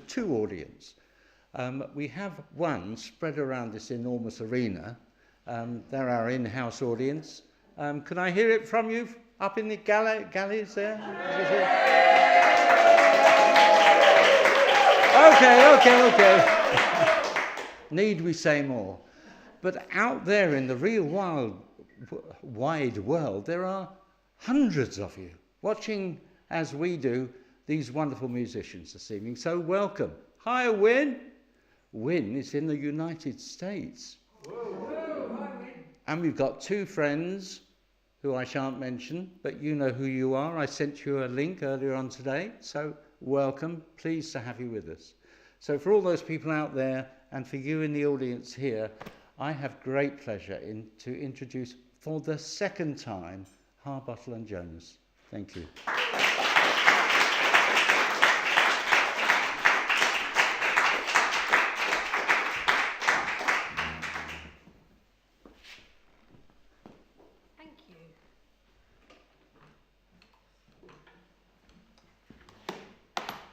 two audience. We have one spread around this enormous arena. They're our in-house audience. Can I hear it from you up in the galleys there? Okay. Need we say more? But out there in the real wide world, there are hundreds of you watching, as we do, these wonderful musicians this evening. So welcome. Hi, Win. Win is in the United States. Whoa. Hi, Win. And we've got two friends who I shan't mention, but you know who you are. I sent you a link earlier on today. So welcome. Pleased to have you with us. So for all those people out there and for you in the audience here, I have great pleasure to introduce for the second time Harbottle and Jonas. Thank you. Thank you.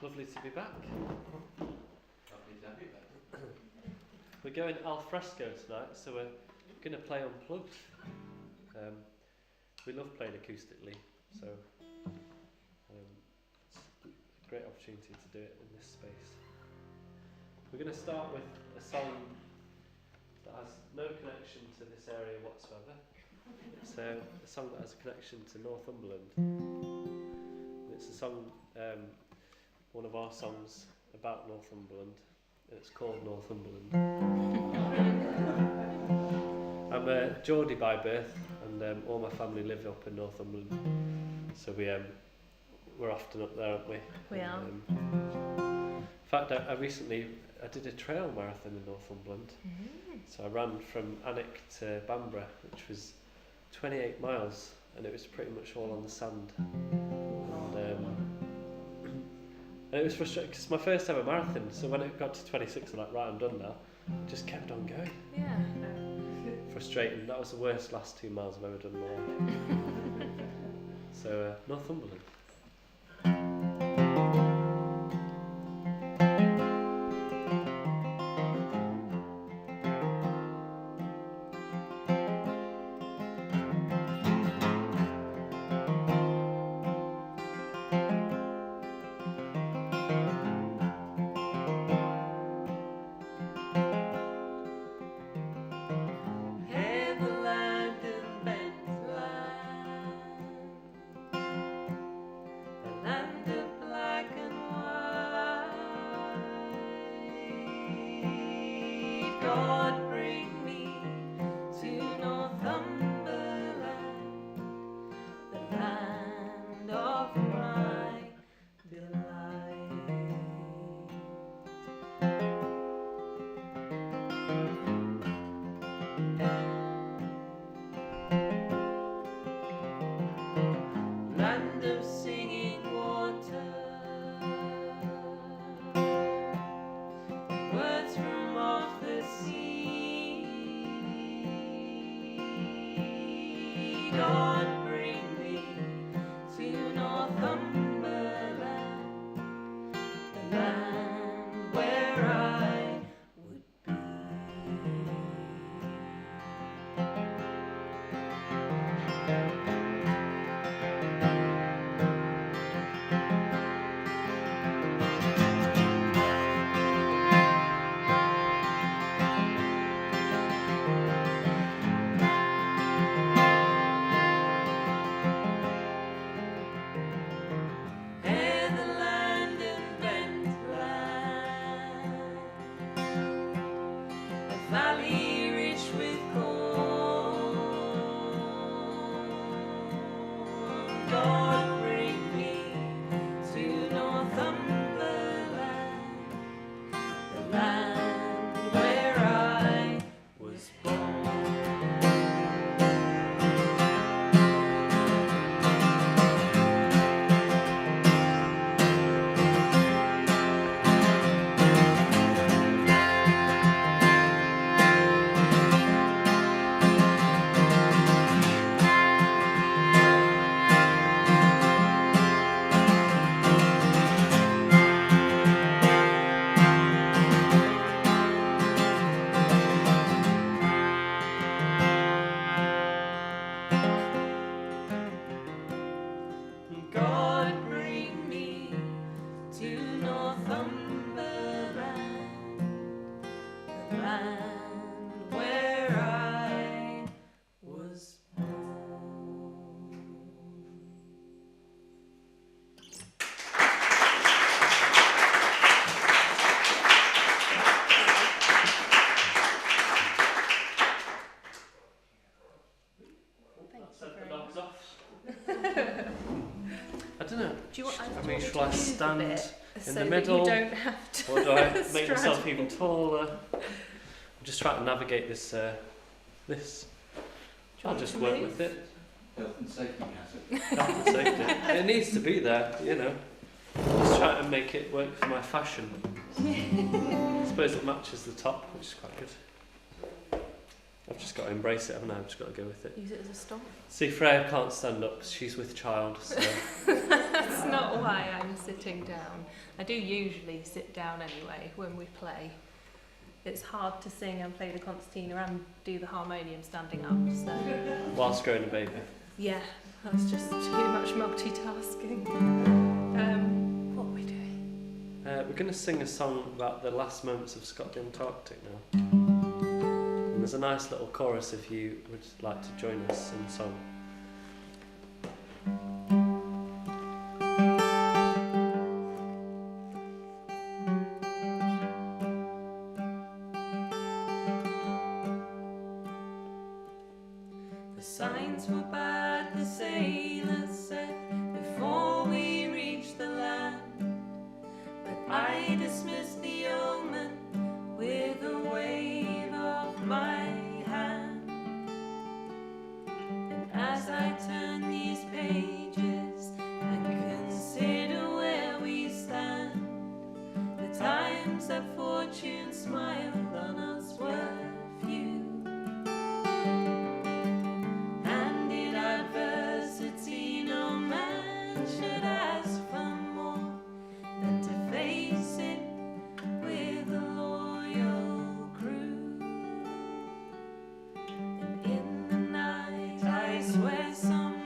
Lovely to be back. We're going al fresco tonight, so we're going to play unplugged. We love playing acoustically, so it's a great opportunity to do it in this space. We're going to start with a song that has no connection to this area whatsoever. It's a song that has a connection to Northumberland. It's a song, one of our songs about Northumberland. It's called Northumberland. I'm a Geordie by birth, and all my family live up in Northumberland. So we're often up there, aren't we? We are. In fact, I recently did a trail marathon in Northumberland. So I ran from Alnwick to Bamborough, which was 28 miles, and it was pretty much all on the sand. And it was frustrating because it's my first ever marathon, so when it got to 26, I'm like, right, I'm done now. I just kept on going. Yeah. Frustrating. That was the worst last 2 miles I've ever done in my life. So, Northumberland. That sent the Very dogs nice. off. I don't know. Do you want? I mean, shall I stand in so the that middle? you don't have to. Or do I make stride. myself even taller? I'm just trying to navigate this. This. Do you I'll want just to work move? with it. Health and safety hazard. Health and safety. It needs to be there, you know. Just trying to make it work for my fashion. I suppose it matches the top, which is quite good. I've just got to embrace it, haven't I? I've just got to go with it. Use it as a stop. See, Freya can't stand up. She's with child, so That's not why I'm sitting down. I do usually sit down anyway when we play. It's hard to sing and play the concertina and do the harmonium standing up, so whilst growing a baby. yeah, that's just too much multitasking. What are we doing? We're going to sing a song about the last moments of Scott the Antarctic now. And there's a nice little chorus if you would like to join us in song. The signs were bad, the sailors said, before we reached the land. But I dismissed the omen with a wave of my hand. And as I turn these pages and consider where we stand, the times that fortune smiled on us were few. And in adversity no man should ask for more than to face it with a loyal crew. And in the night I swear some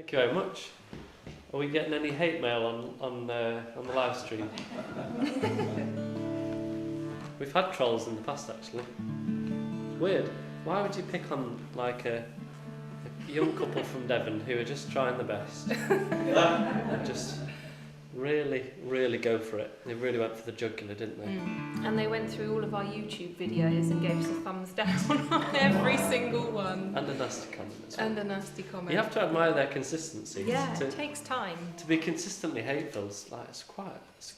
Thank you very much. Are we getting any hate mail on the live stream? We've had trolls in the past, actually. Weird. Why would you pick on like a young couple from Devon who are just trying their best and just really go for it? They really went for the jugular, didn't they? And they went through all of our YouTube videos and gave us a thumbs down on every single one. And a nasty comment as well. And a nasty comment. You have to admire their consistency. Yeah, it takes time. To be consistently hateful, it's a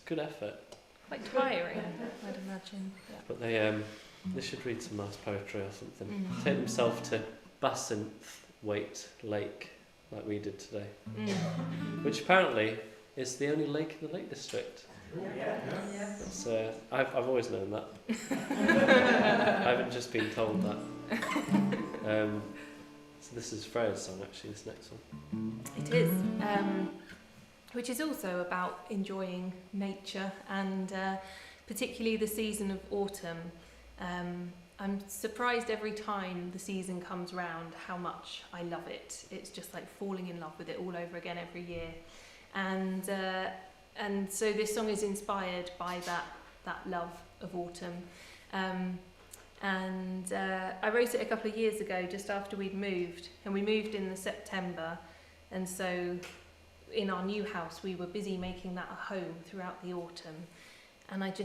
good effort. Quite tiring, I'd imagine. Yeah. But they should read some nice poetry or something. Take themselves to Bassenthwaite Lake, like we did today. Which apparently is the only lake in the Lake District. That's, I've always known that. I haven't just been told that. So this is Freya's song, actually, this next one. It is. Which is also about enjoying nature and particularly the season of autumn. I'm surprised every time the season comes round how much I love it. It's just like falling in love with it all over again every year. And so this song is inspired by that love of autumn. I wrote it a couple of years ago, just after we'd moved, and we moved in the September, and so in our new house we were busy making that a home throughout the autumn, and it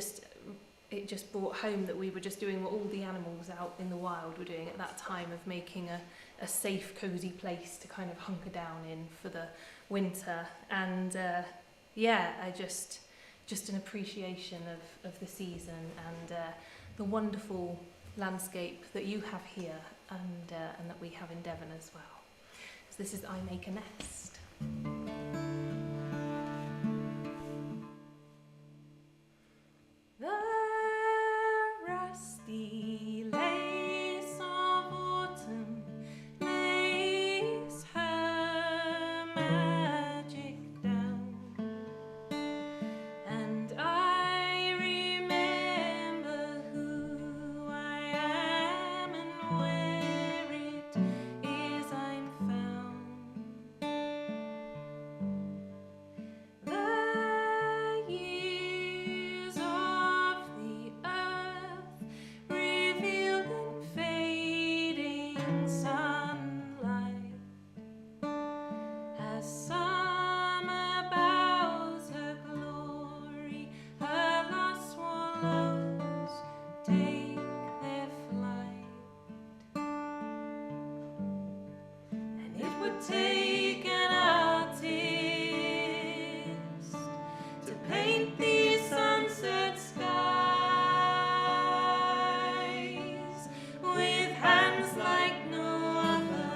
just brought home that we were just doing what all the animals out in the wild were doing at that time, of making a safe, cosy place to kind of hunker down in for the winter. And I just an appreciation of the season and the wonderful landscape that you have here and that we have in Devon as well. So this is I Make a Nest. The rusty lace of autumn lays her magic down, and I remember who I am and where it is I'm found. The years of the earth revealed in fading sunlight, as summer bows her glory, her last swallows take their flight. And it would take an artist to paint these sunset skies with hands like no other,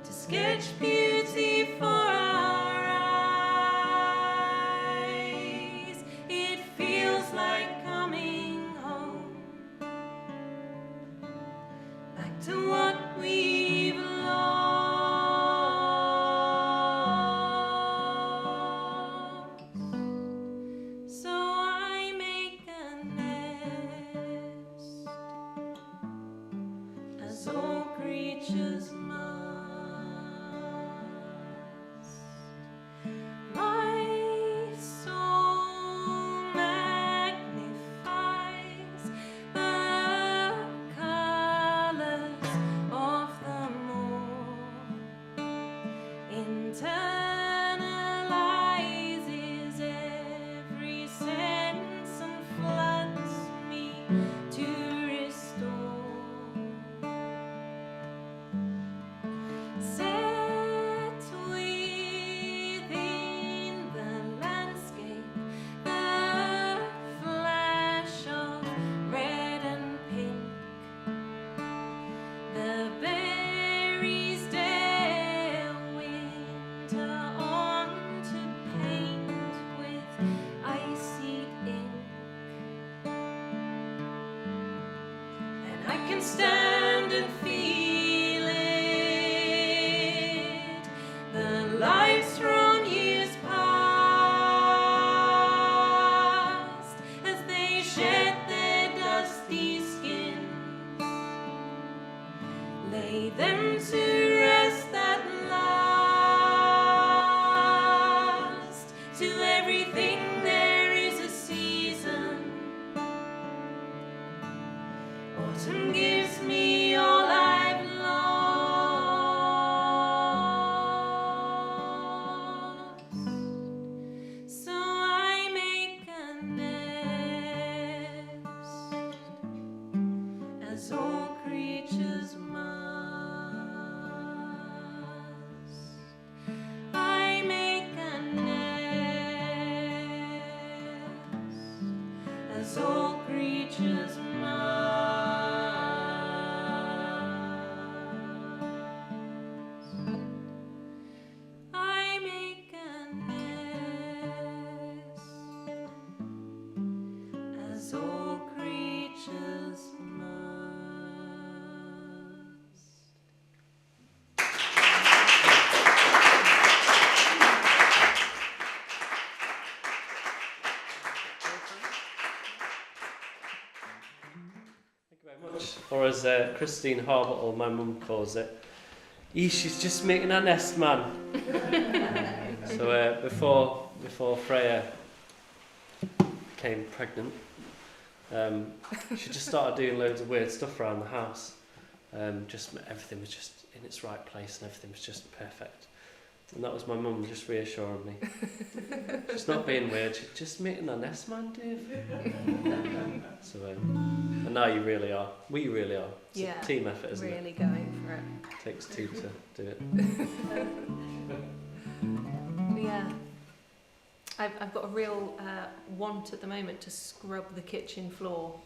to sketch beauty for our eyes. It feels like coming home, back to what we've lost. So I make a nest, as all creatures must. My soul magnifies the colours of the morn, internalizes every sense and floods me to restore. Set within the landscape the flash of red and pink, the berries dare winter on to paint with icy ink. And I can stand and feel it, the lives from years past, as they shed their dusty skins, lay them to rest must. I make a nest, as all creatures must. I make a nest, as all creatures must. Thank you very much. Or as Christine Harbottle, my mum calls it, she's just making a nest, man. So before Freya became pregnant, she just started doing loads of weird stuff around the house. Just everything was just in its right place and everything was just perfect. And that was my mum just reassuring me. She's not being weird, she's just making a nest, man, Dave. So, and now you really are. We really are. It's a team effort, isn't really going for it. it? Takes two to do it. Yeah. I've got a real want at the moment to scrub the kitchen floor.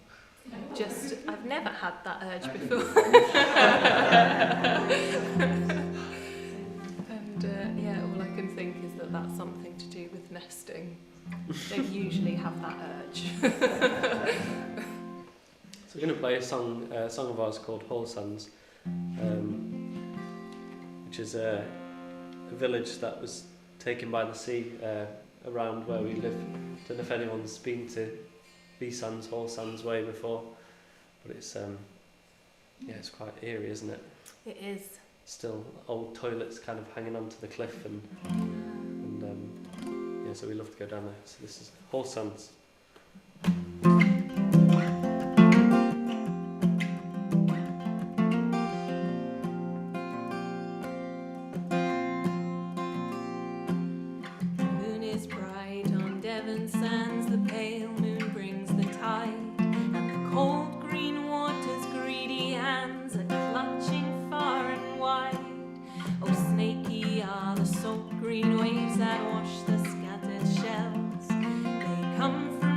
I've never had that urge before. And all I can think is that that's something to do with nesting. Don't usually have that urge. So we're going to play a song of ours called Hall Sands, which is a village that was taken by the sea around where we live. Don't know if anyone's been to B Sands, Hall Sands way before, but it's it's quite eerie, isn't it? It is. Still old toilets kind of hanging onto the cliff, and so we love to go down there. So this is Hall Sands. Green waves that wash the scattered shells, they come from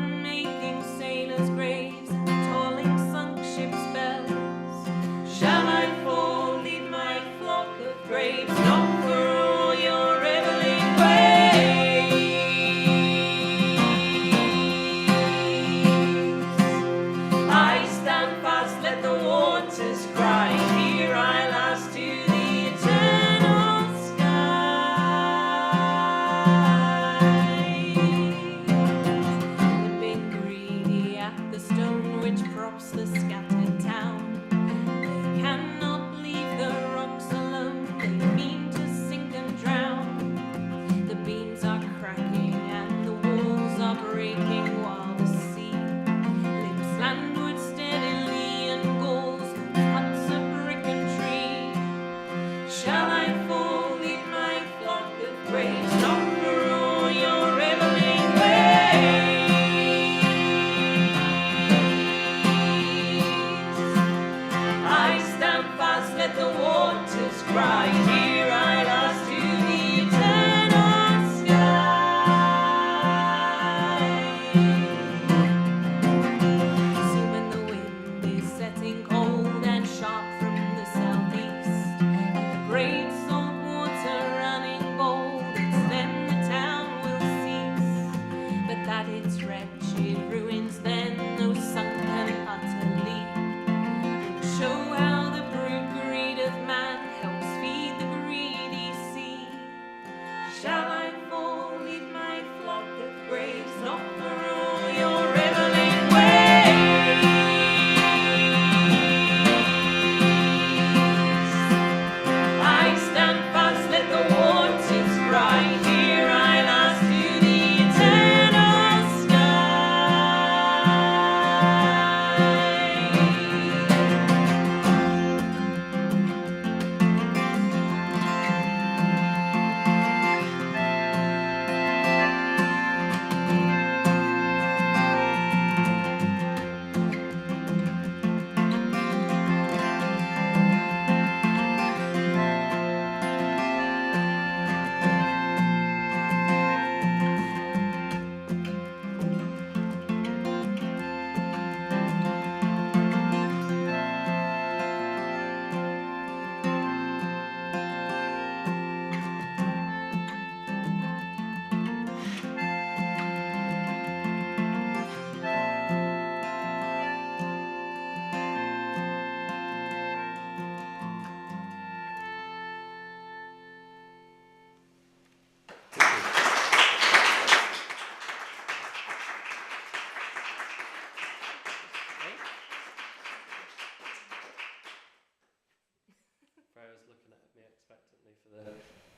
left me expectantly for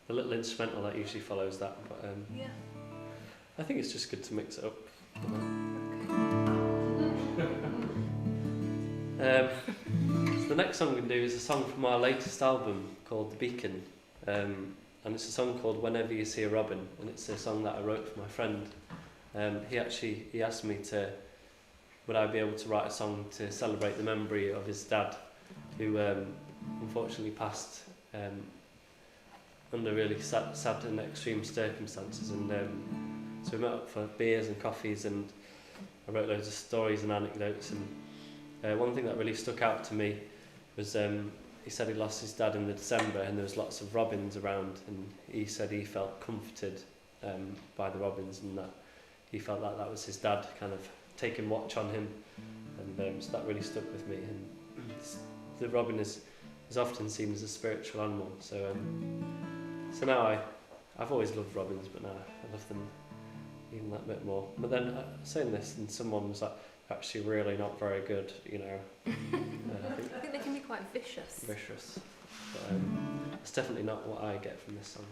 the little instrumental that usually follows that. But Yeah. I think it's just good to mix it up. So the next song we're going to do is a song from our latest album called The Beacon, and it's a song called Whenever You See a Robin, and it's a song that I wrote for my friend. He asked me would I be able to write a song to celebrate the memory of his dad, who unfortunately passed under really sad and extreme circumstances, and so we met up for beers and coffees, and I wrote loads of stories and anecdotes, and one thing that really stuck out to me was he said he lost his dad in December, and there was lots of robins around, and he said he felt comforted by the robins, and that he felt like that was his dad kind of taking watch on him, and so that really stuck with me. And the robin is often seen as a spiritual animal, so now I've always loved robins, but now I love them even that bit more. But then saying this, and someone was like, actually really not very good, you know. I think they can be quite vicious. But it's definitely not what I get from this song.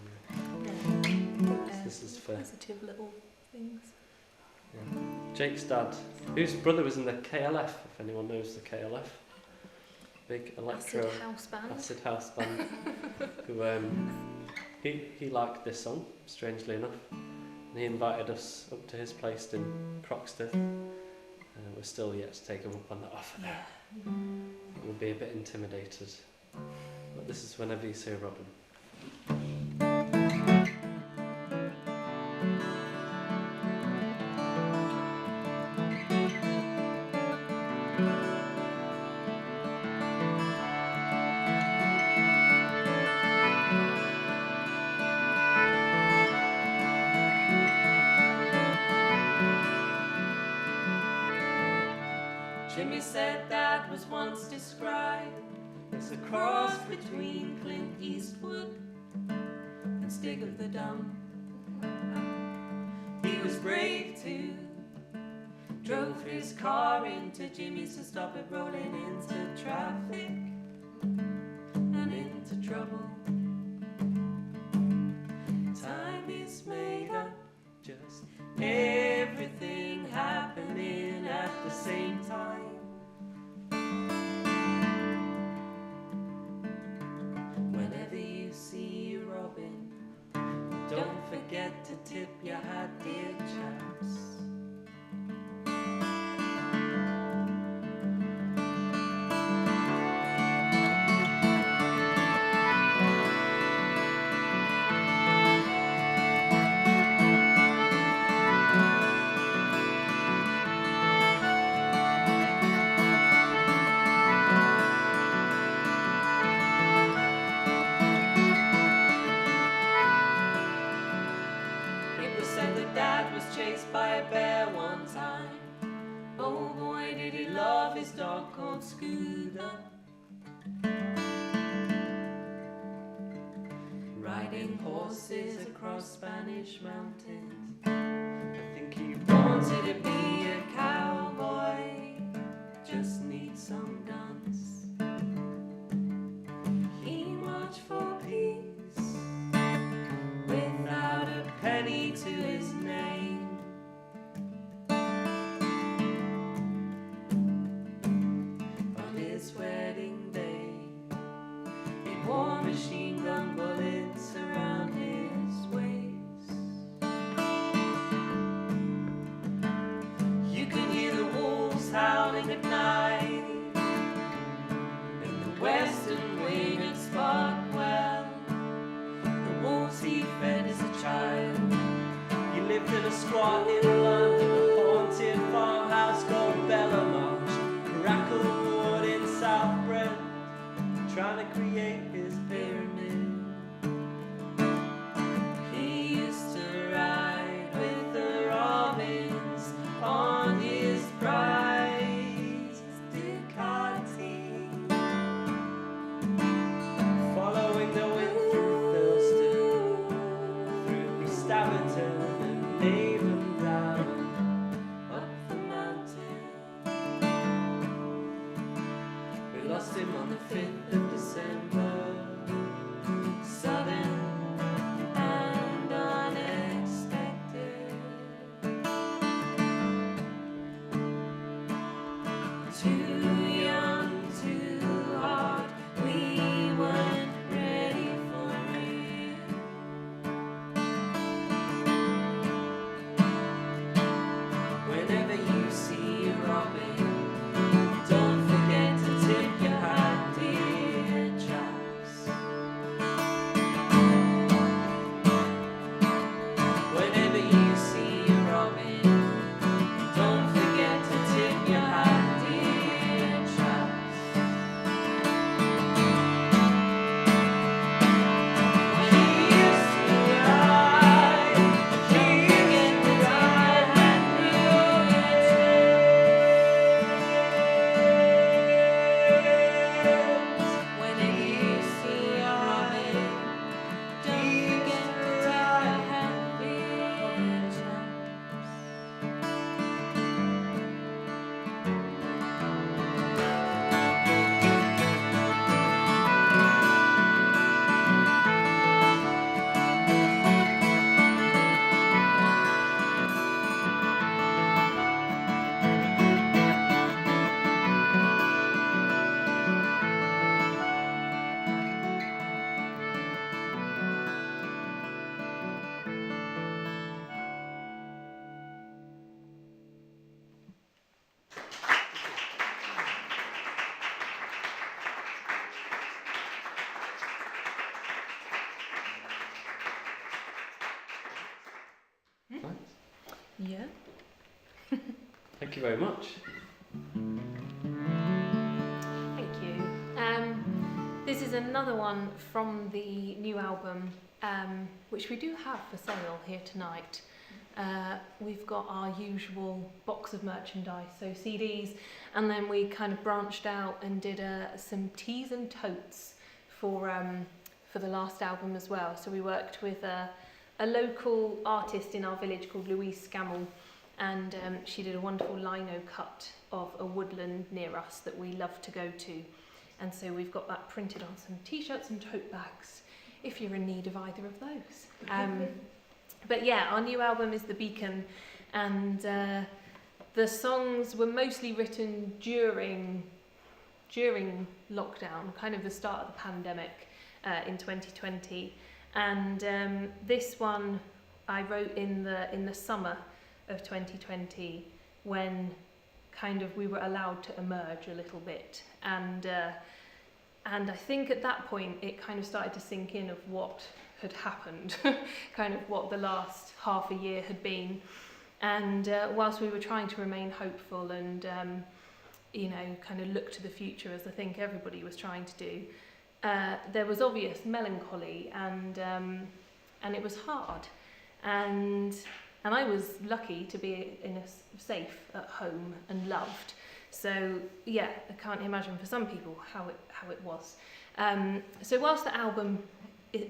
No. This is for positive little things. yeah. Jake's dad, whose brother was in the KLF, if anyone knows the KLF. Big electro acid house band. Who he liked this song, strangely enough, and he invited us up to his place in Croxteth. We're still yet to take him up on that offer there. We'll be a bit intimidated, but this is Whenever You See a Robin. Jimmy said that was once described as a cross between Clint Eastwood and Stig of the Dumb. He was brave too, drove his car into Jimmy's to stop it rolling into traffic and into trouble. Time is made up, just everything happening at the same time. Whenever you see a robin, don't forget to tip your hat, dear chaps. Chased by a bear one time. Oh boy, did he love his dog called Scooter. Riding horses across Spanish mountains. I think he wanted to be a cowboy, just need some guns. He marched for peace without a penny to his name. Wedding day, he wore machine gun bullets around his waist. You could hear the wolves howling at night, and the western wing had Sparkwell, the wolves he fed as a child. He lived in a squat in London, a haunted farmhouse called Bellamarsh, crackled wood in Southbrent, trying to create his pyramid. He used to ride with the robins on his prize Ducati, following the wind through Philston, through East Abington and Avon down, up the mountain. We lost him on the 5th of December. Yeah. Thank you very much. Thank you. This is another one from the new album, which we do have for sale here tonight. We've got our usual box of merchandise, so CDs, and then we kind of branched out and did some tees and totes for the last album as well. So we worked with a local artist in our village called Louise Scammell, and she did a wonderful lino cut of a woodland near us that we love to go to. And so we've got that printed on some t-shirts and tote bags, if you're in need of either of those. But yeah, our new album is The Beacon, and the songs were mostly written during lockdown, kind of the start of the pandemic in 2020. And this one I wrote in the summer of 2020, when kind of we were allowed to emerge a little bit, and I think at that point it kind of started to sink in of what had happened, kind of what the last half a year had been. And whilst we were trying to remain hopeful and kind of look to the future, as I think everybody was trying to do, there was obvious melancholy, and it was hard. And I was lucky to be safe at home and loved. So yeah, I can't imagine for some people how it was. So whilst the album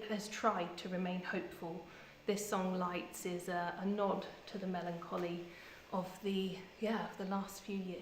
has tried to remain hopeful, this song Lights is a nod to the melancholy of the last few years.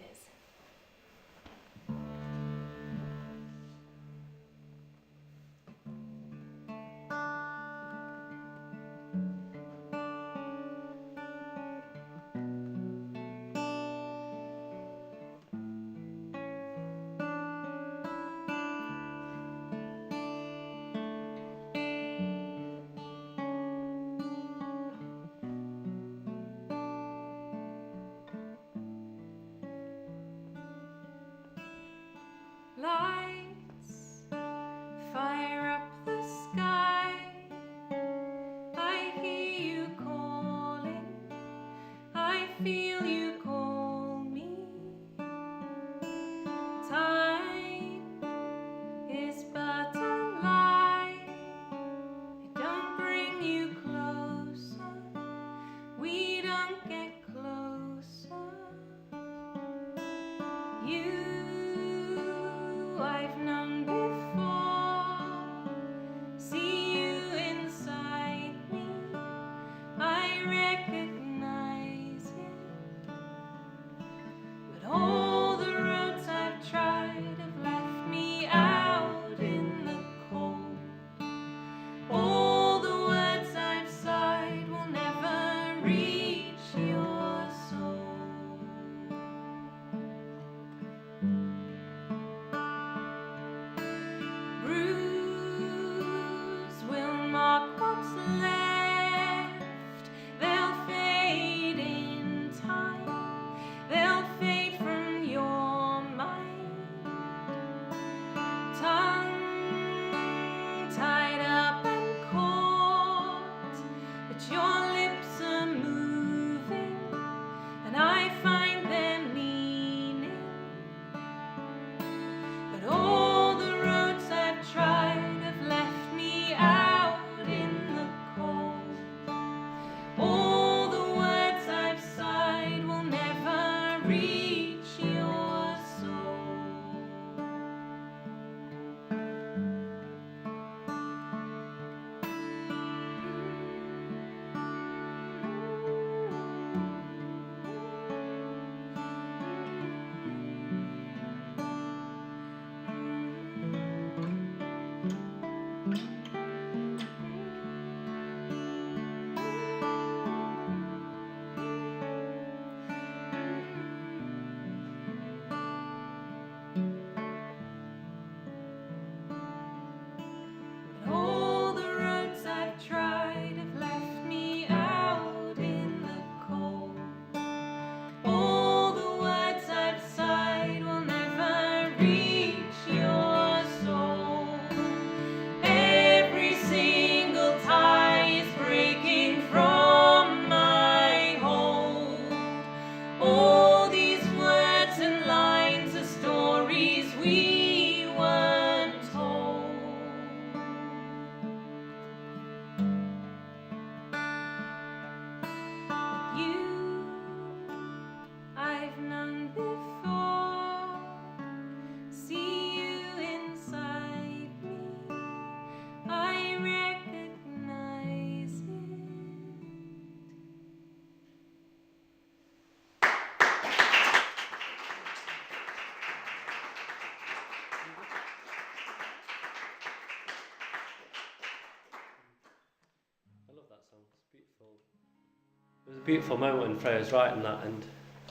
beautiful moment when Freya was writing that, and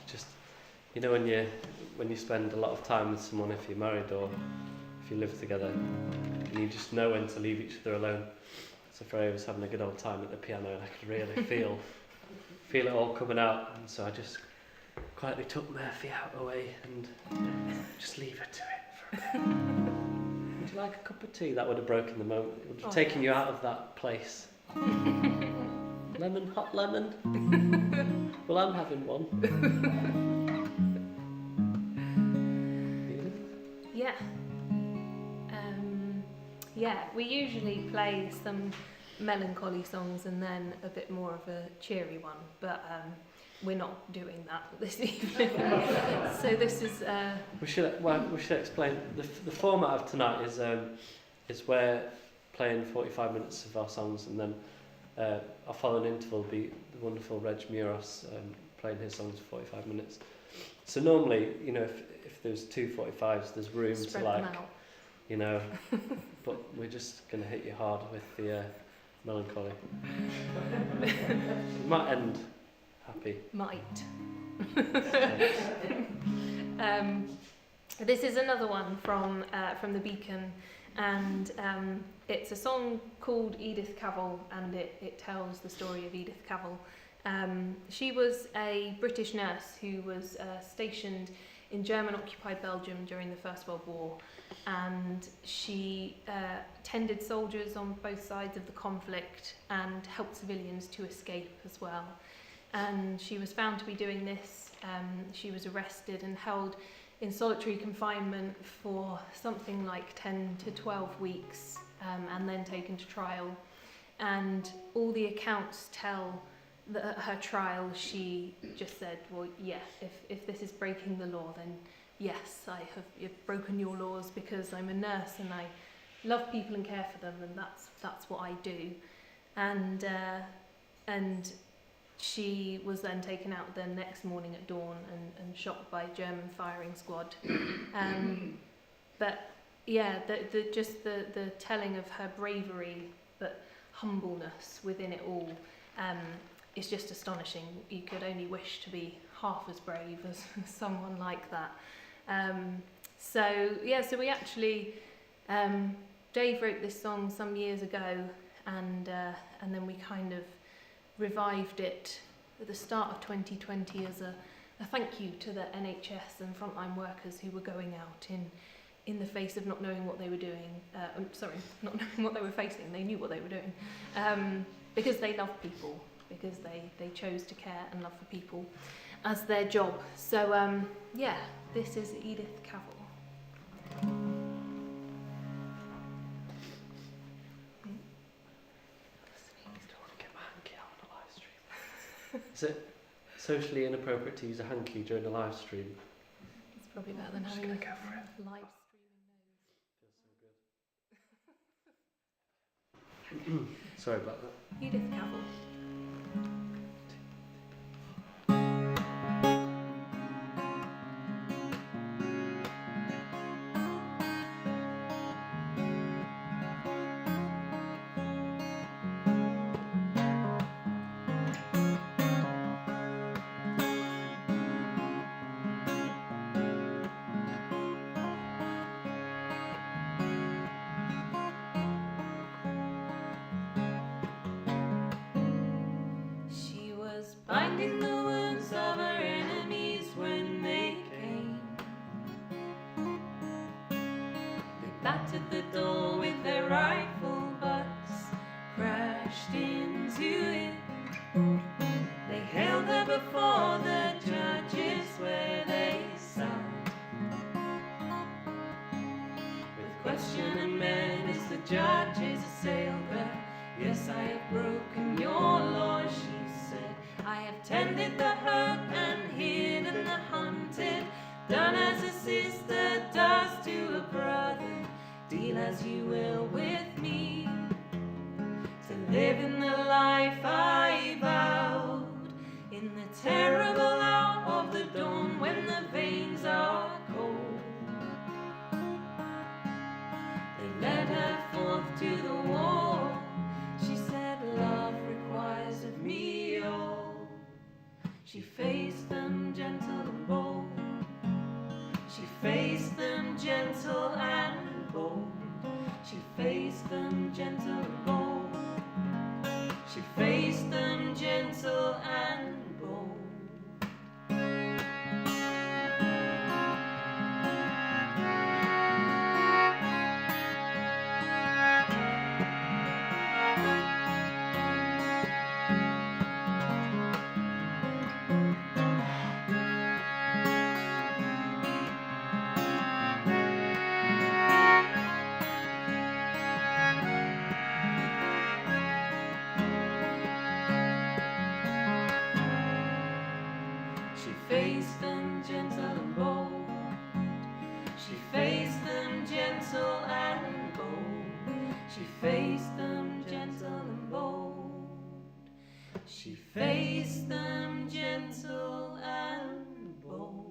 just, you know, when you spend a lot of time with someone, if you're married or if you live together, and you just know when to leave each other alone. So Freya was having a good old time at the piano, and I could really feel it all coming out, and so I just quietly took Murphy out away and just leave her to it for a bit. Would you like a cup of tea? That would have broken the moment. It would have taken you out of that place. Lemon, hot lemon. Well, I'm having one. Yeah. Yeah, we usually play some melancholy songs and then a bit more of a cheery one, but we're not doing that this evening. So this is. We should explain the format of tonight is we're playing 45 minutes of our songs, and then our following interval will be the wonderful Reg Meuross playing his songs for 45 minutes. So normally, you know, if there's 2 45s, there's room spread to, like, them out. You know, but we're just going to hit you hard with the melancholy. We might end happy. Might. This is another one from the Beacon, and it's a song called Edith Cavell, and it tells the story of Edith Cavell. She was a British nurse who was stationed in German-occupied Belgium during the First World War, and she tended soldiers on both sides of the conflict and helped civilians to escape as well. And she was found to be doing this. She was arrested and held in solitary confinement for something like 10 to 12 weeks, and then taken to trial. And all the accounts tell that at her trial she just said, well, yeah, if this is breaking the law, then yes, you've broken your laws, because I'm a nurse and I love people and care for them, and that's what I do. And she was then taken out the next morning at dawn and shot by a German firing squad. But yeah, the telling of her bravery but humbleness within it all is just astonishing. You could only wish to be half as brave as someone like that. So we actually, Dave wrote this song some years ago, and then we kind of revived it at the start of 2020 as a thank you to the NHS and frontline workers who were going out in the face of not knowing what they were doing. Not knowing what they were facing. They knew what they were doing, because they love people, because they chose to care and love for people as their job. So this is Edith Cavell. Is it socially inappropriate to use a hanky during a live stream? It's probably better than having a live streaming nose. Sorry about that. Edith Cavell. Binding the wounds of her enemies when they came. They battered the door with their rifle butts, crashed into it. They held her before the judges where they sat, with question and menace the judges assailed her. Yes, I have broken your law, she said. I have tended the hurt and hidden the hunted, done as a sister does to a brother. Deal as you will with me, to live in the life I vowed. In the terrible hour of the dawn, when the veins are cold, they led her forth to the war. She said, love requires of me all. faced them gentle and bold. She faced them gentle and bold. She faced them gentle and bold. She faced them gentle and bold. She faced them gentle and bold. She faced them gentle and bold.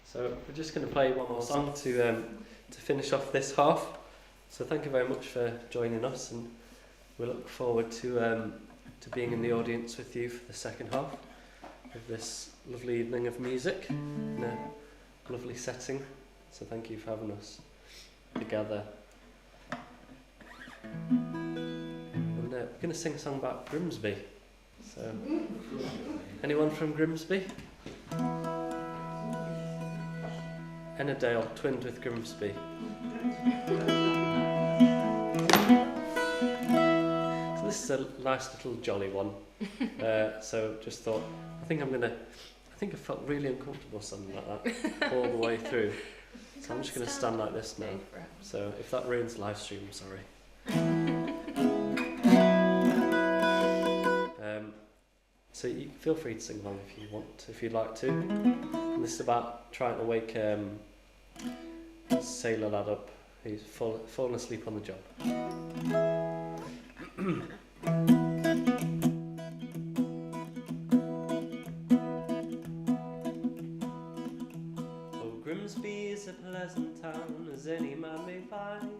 So we're just going to play one more song to finish off this half. So thank you very much for joining us, and we look forward to being in the audience with you for the second half of this lovely evening of music in a lovely setting. So thank you for having us together. And we're going to sing a song about Grimsby. So anyone from Grimsby? Ennerdale, twinned with Grimsby. So this is a nice little jolly one. So just thought, I think I felt really uncomfortable standing like that all the way through. So I'm just going to stand like this now. So if that ruins the live stream, I'm sorry. So you feel free to sing along if you want to, if you'd like to. And this is about trying to wake a sailor lad up who's fallen asleep on the job. Oh, Grimsby is a pleasant town as any man may find.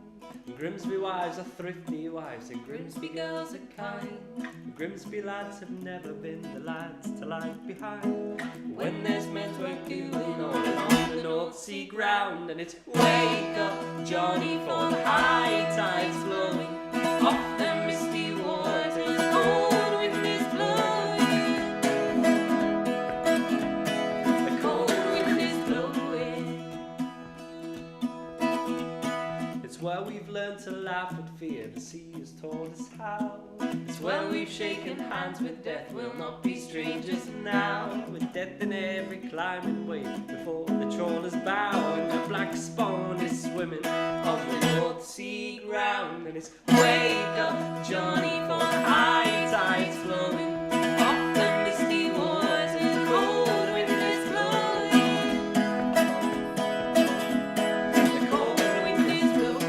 And Grimsby wives are thrifty wives, and Grimsby girls are kind. And Grimsby lads have never been the lads to lag behind. When there's men's work doing on the North Sea ground, and it's wake up Johnny for the high tides flowing off the misty waters, cold wind is blowing. The cold wind is blowing. It's where we've learned to laugh at fear, the sea has taught us how. It's where we've shaken hands with death, we'll not be strangers now. With death in every climbing wave before the trawlers bow, and the black spawn is swimming on the North Sea ground. And it's wake up Johnny for the high tides flowing off the misty waters, cold wind is blowing. The cold wind is blowing.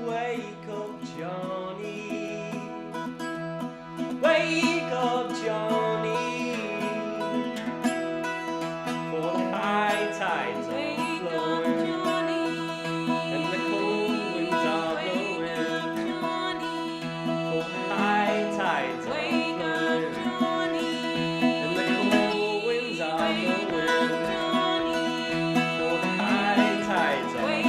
Wake up, Johnny. Wake up, Johnny. For the high tides are flowing, and the cold winds are blowing. For the high tides are flowing, and the cold winds are blowing. For the high tides are flowing.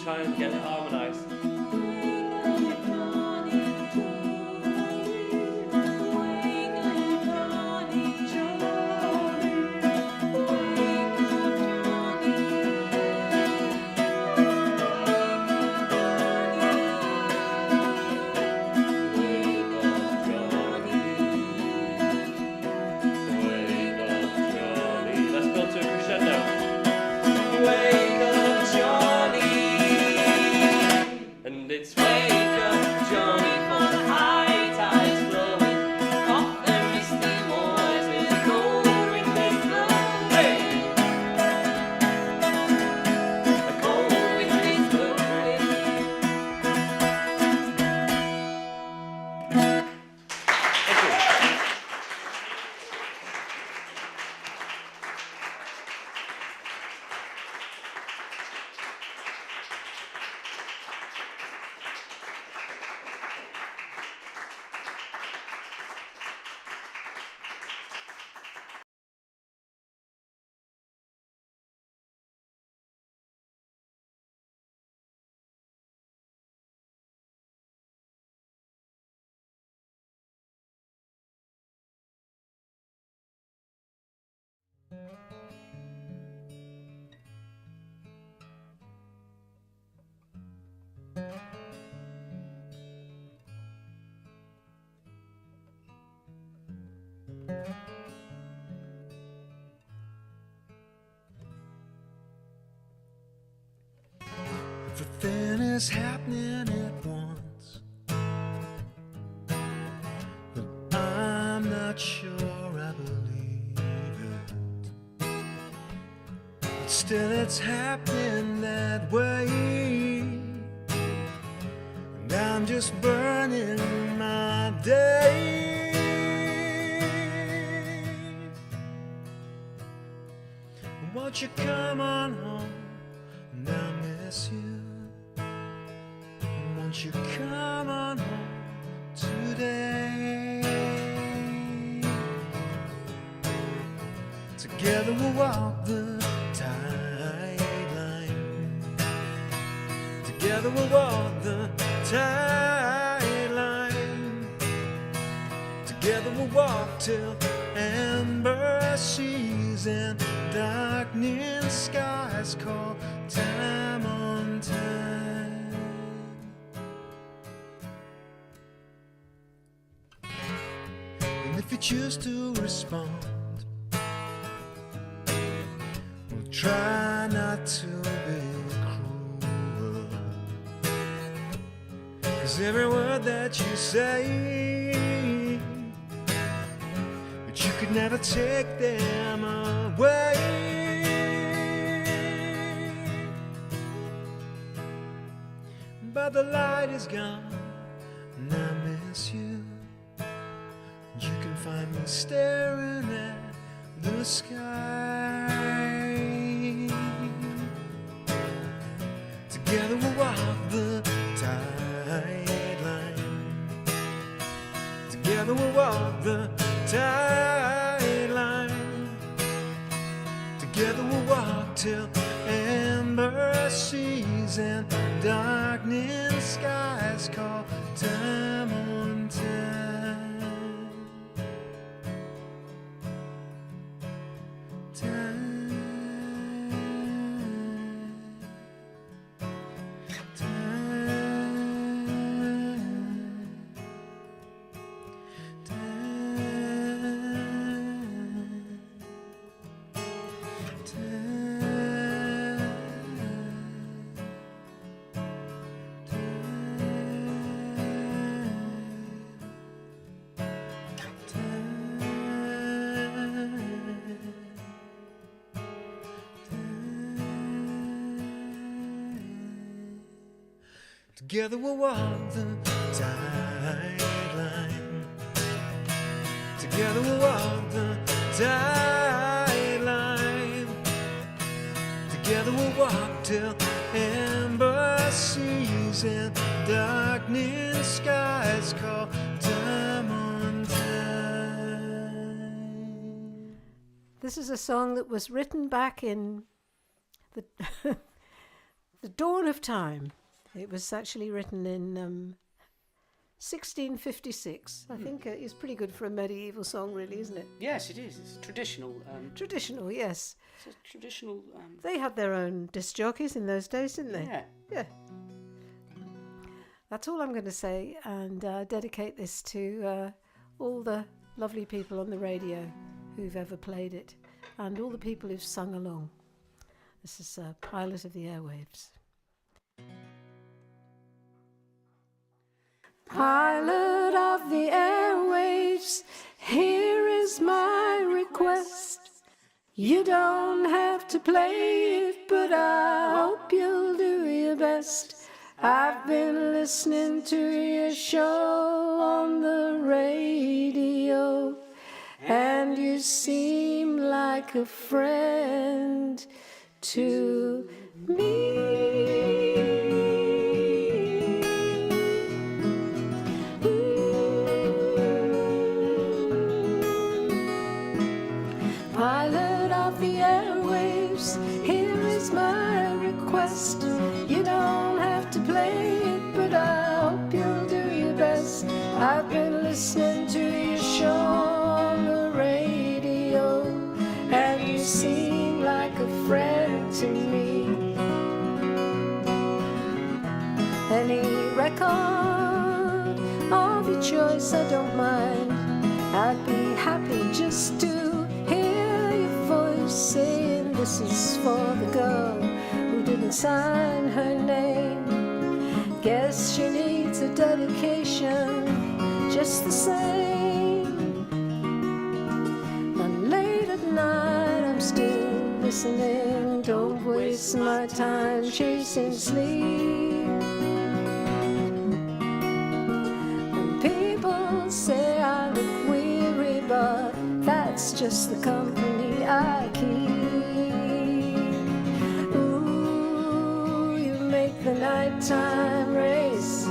Try and get it harmonised. Everything is happening at once, but I'm not sure I believe it. But still it's happening that way, and I'm just burning my day. Won't you come on home, and I miss you. Won't you come on home today? Together we'll walk the tide line. Together we'll walk the tide line. Together we'll walk till amber seas and darkening skies call time on time. And if you choose to respond, we'll try not to be cruel, 'cause every word that you say, but you could never take them away. But the light is gone, and I miss you. You can find me staring at the sky. Together we'll walk the tide line. Together we'll walk the tide line. Together we'll walk till amber seas and darkening skies call time on time. Time. Together we'll walk the tide line. Together we'll walk the tide line. Together we'll walk till amber seas and darkening skies call time on time. This is a song that was written back in the the dawn of time. It was actually written in 1656. I think it's pretty good for a medieval song, really, isn't it? Yes, it is. It's traditional. Traditional, yes. It's a traditional. They had their own disc jockeys in those days, didn't they? Yeah. Yeah. That's all I'm going to say, and dedicate this to all the lovely people on the radio who've ever played it, and all the people who've sung along. This is Pilot of the Airwaves. Pilot of the airwaves, here is my request. You don't have to play it, but I hope you'll do your best. I've been listening to your show on the radio, and you seem like a friend to me. Pilot of the airwaves, here is my request. You don't have to play it, but I hope you'll do your best. I've been listening to your show on the radio, and you seem like a friend to me. Any record of your choice, I don't mind. I'd be happy just to saying this is for the girl who didn't sign her name. Guess she needs a dedication just the same. And late at night I'm still listening. Don't waste my time chasing sleep. And people say I look weary, but that's just the company I keep. Ooh, you make the nighttime race.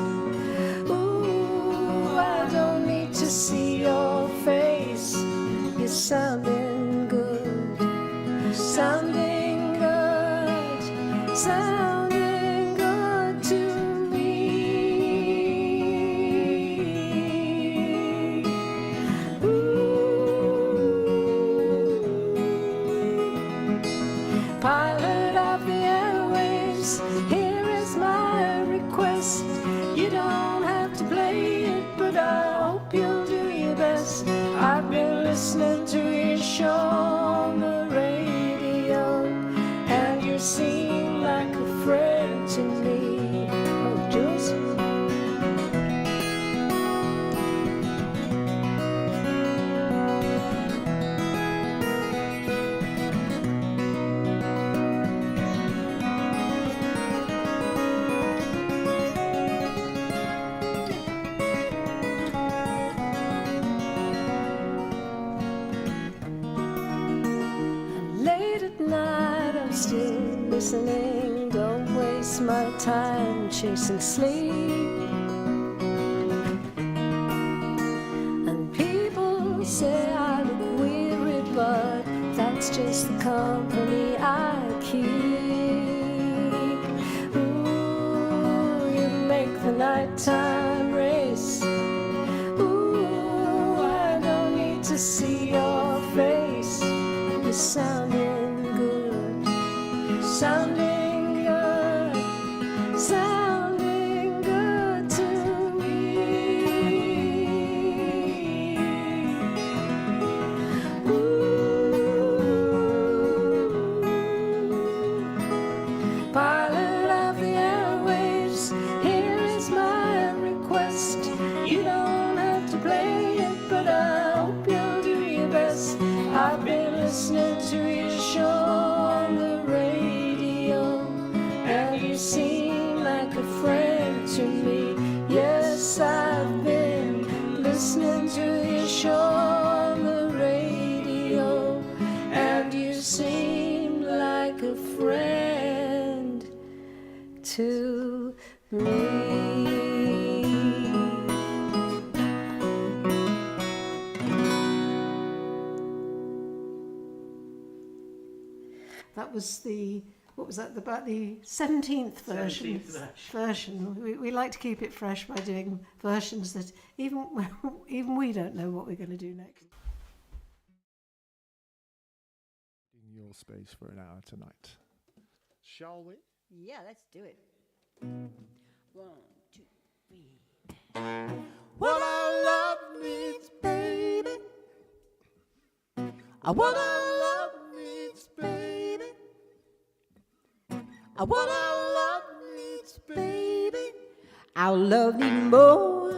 Ooh, I don't need to see your face. You're sounding good, sounding good, sounding good to me. Pilot of the airwaves, here is my request. You don't have to play it, but I hope you'll do your best. I've been listening to your show on the radio, and you seem like a friend to me. Oh, Jules? Late at night I'm still listening. Don't waste my time chasing sleep. And people say I look weary, but that's just the company I keep. Ooh, you make the nighttime race. Ooh, I don't need to see your face. You're sounding good, sounding good, sounding good to me. Ooh, pilot of the airwaves, here is my request. You don't have to play it, but I hope you'll do your best. I've been listening to your show on the radio, and you seem like a friend to me. Yes, I've been listening to your show on the radio, and you seem like a friend to me. That was the, what was that, about the 17th version. 17th version. We like to keep it fresh by doing versions that even we don't know what we're going to do next. In your space for an hour tonight. Shall we? Yeah, let's do it. 1, 2, 3. What our love needs, baby. What our love needs, baby. What our love needs, baby. Our love needs more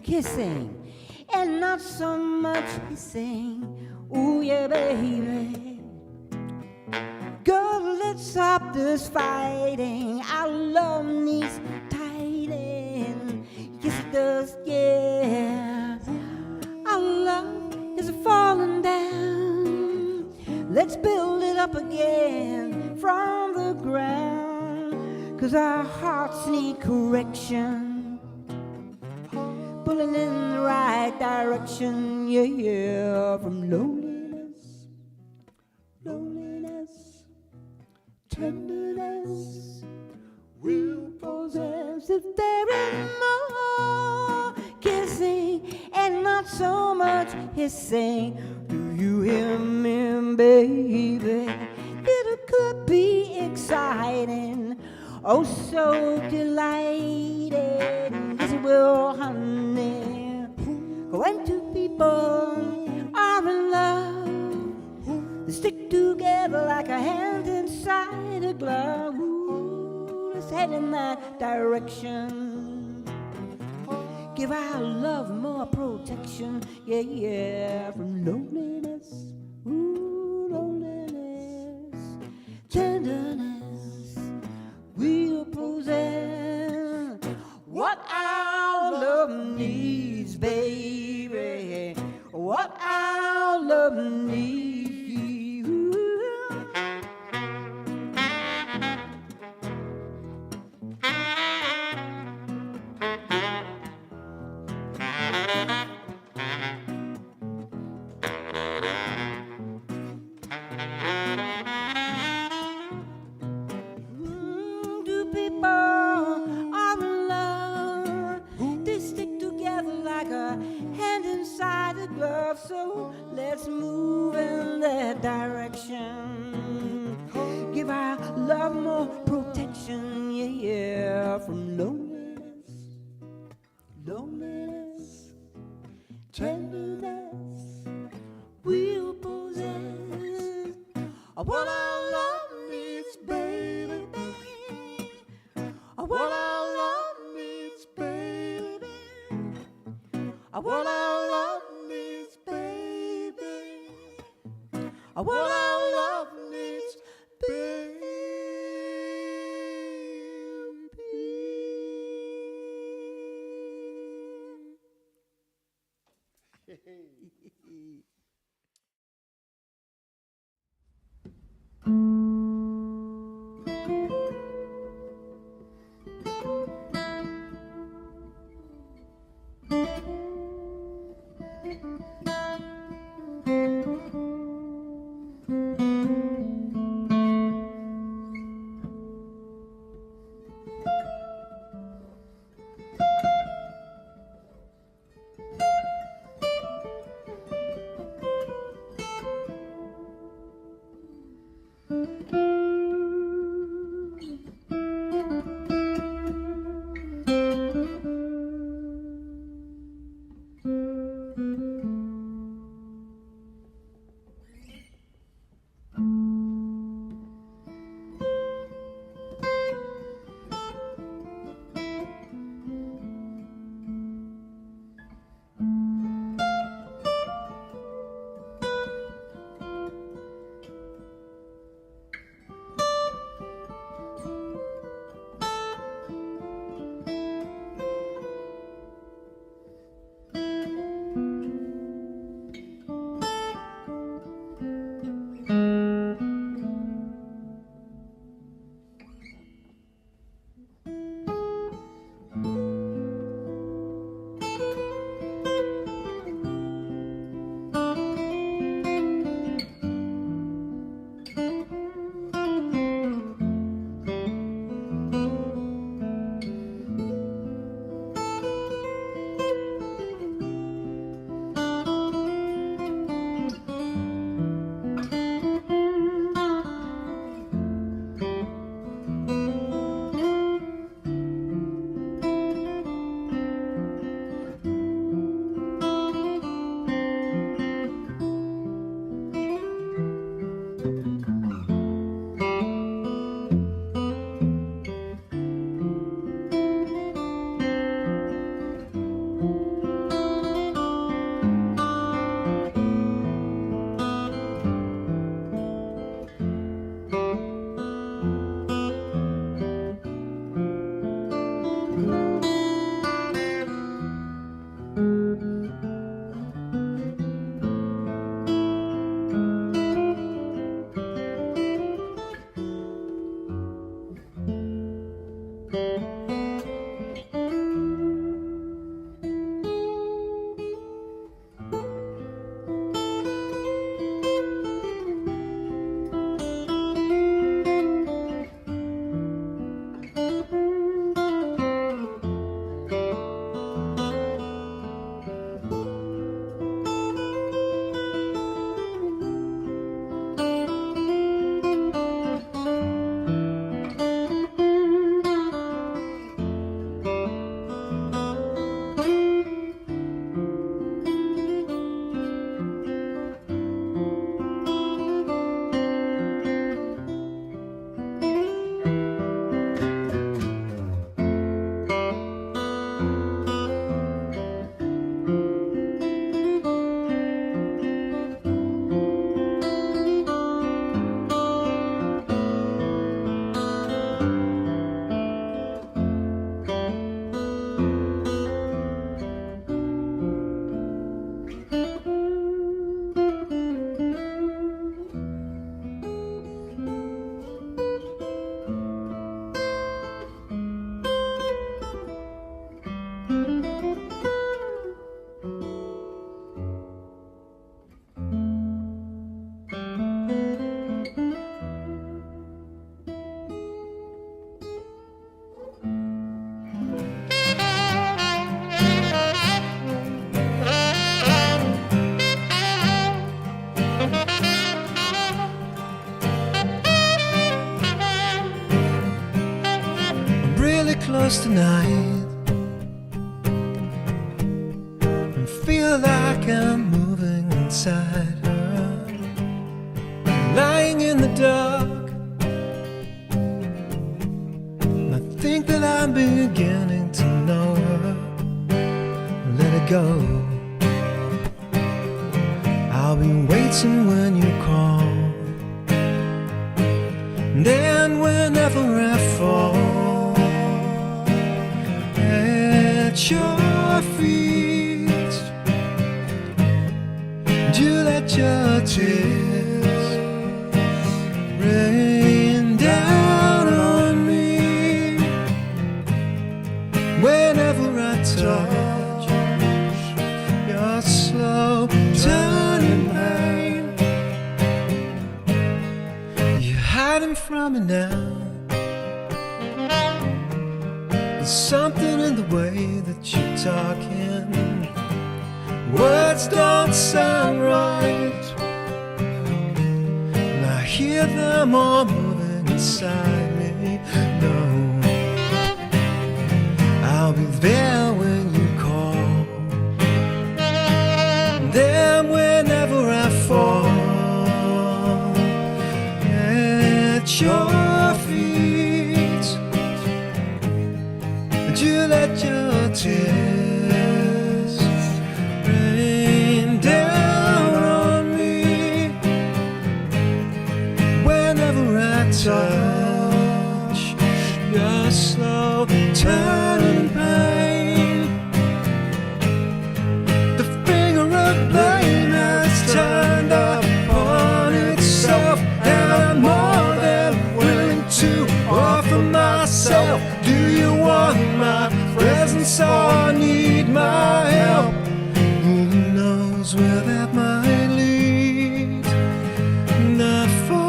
kissing and not so much hissing. Ooh, yeah, baby. Girl, let's stop this fighting. Our love needs tighting. Yes, it does, yeah. Our love is falling down. Let's build it up again from the ground. 'Cause our hearts need correction, pulling in the right direction, yeah, yeah. From loneliness, loneliness, tenderness, we'll possess if there is more kissing and not so much hissing. Do you hear me, baby? It could be exciting, oh so delighted. Yes, it will, honey. When two people are in love, they stick together like a hand inside a glove. Ooh, let's head in that direction. Give our love more protection, yeah, yeah, from loneliness, ooh, loneliness, tenderness. We'll possess what our love needs, baby, what our love needs. Two people are in love. They stick together like a hand inside a glove. So let's move in that direction. Give our love more protection, yeah, yeah, from loneliness, loneliness, tenderness. We'll possess what our love needs, baby. What our love needs, baby. What our love needs, baby. What our love needs, baby. close tonight and feel like I'm moving inside her, lying in the dark. I think that I'm beginning to know her. Let it go. I'll be waiting when you call. And then whenever I fall at your feet, you let your tears rain down on me. Whenever I touch your slow turning pain, you're hiding from me now. There's something in the way that you're talking. Words don't sound right, and I hear them all moving inside me. No, I'll be there when you call. And then whenever I fall at your feet, would you let your tears rain down on me? Whenever I touch your slow turning pain, the finger of blame has turned upon itself, and I'm more than willing to offer myself. Do you want my presence or need my help? Who knows where that might lead? Not far.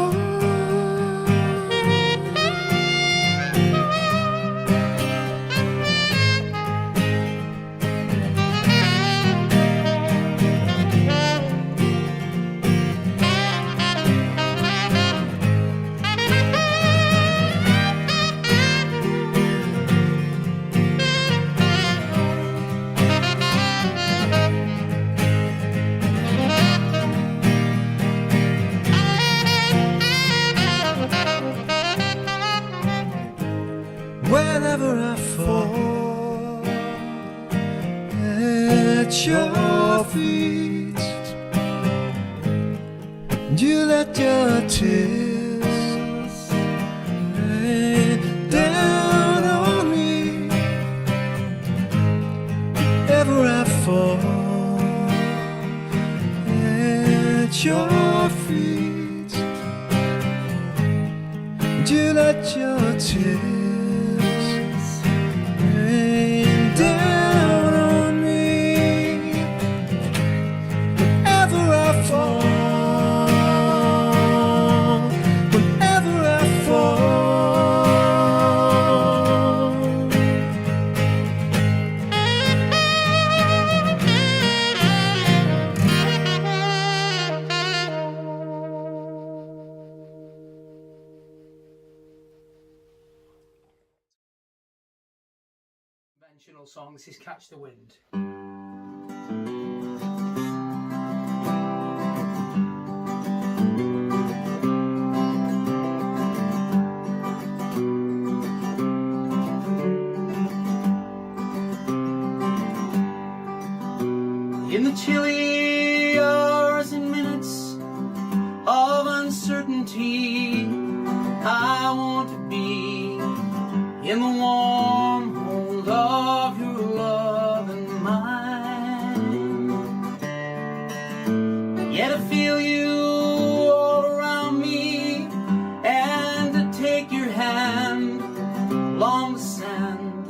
Whenever I fall at your feet, you let your tears rain down on me. Whenever I fall at your feet, you let your tears rain down on me. Whenever I fall, whenever I fall. Conventional song. This is Catch the Wind. In the chilly hours and minutes of uncertainty, I want to be in the warm hold of your love and mine. Yet I feel you all around me, and to take your hand along the sand,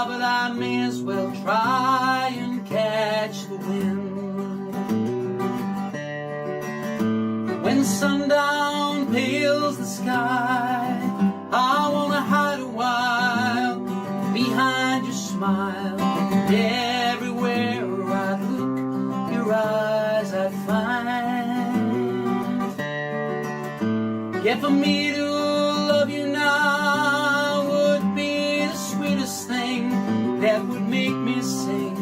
but I may as well try and catch the wind. When sundown pales the sky, I wanna hide a while behind your smile. And everywhere I look, your eyes I find. Yet for me to love you now would be the sweetest would make me sing.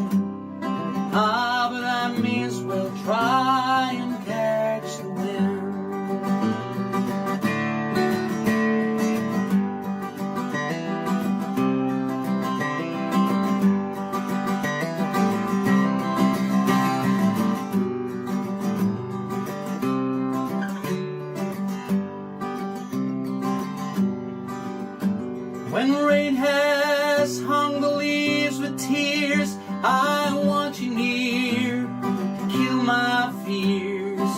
Ah, but I may as well try and catch the wind. When rain has hung the leaves with tears, I want you near to kill my fears,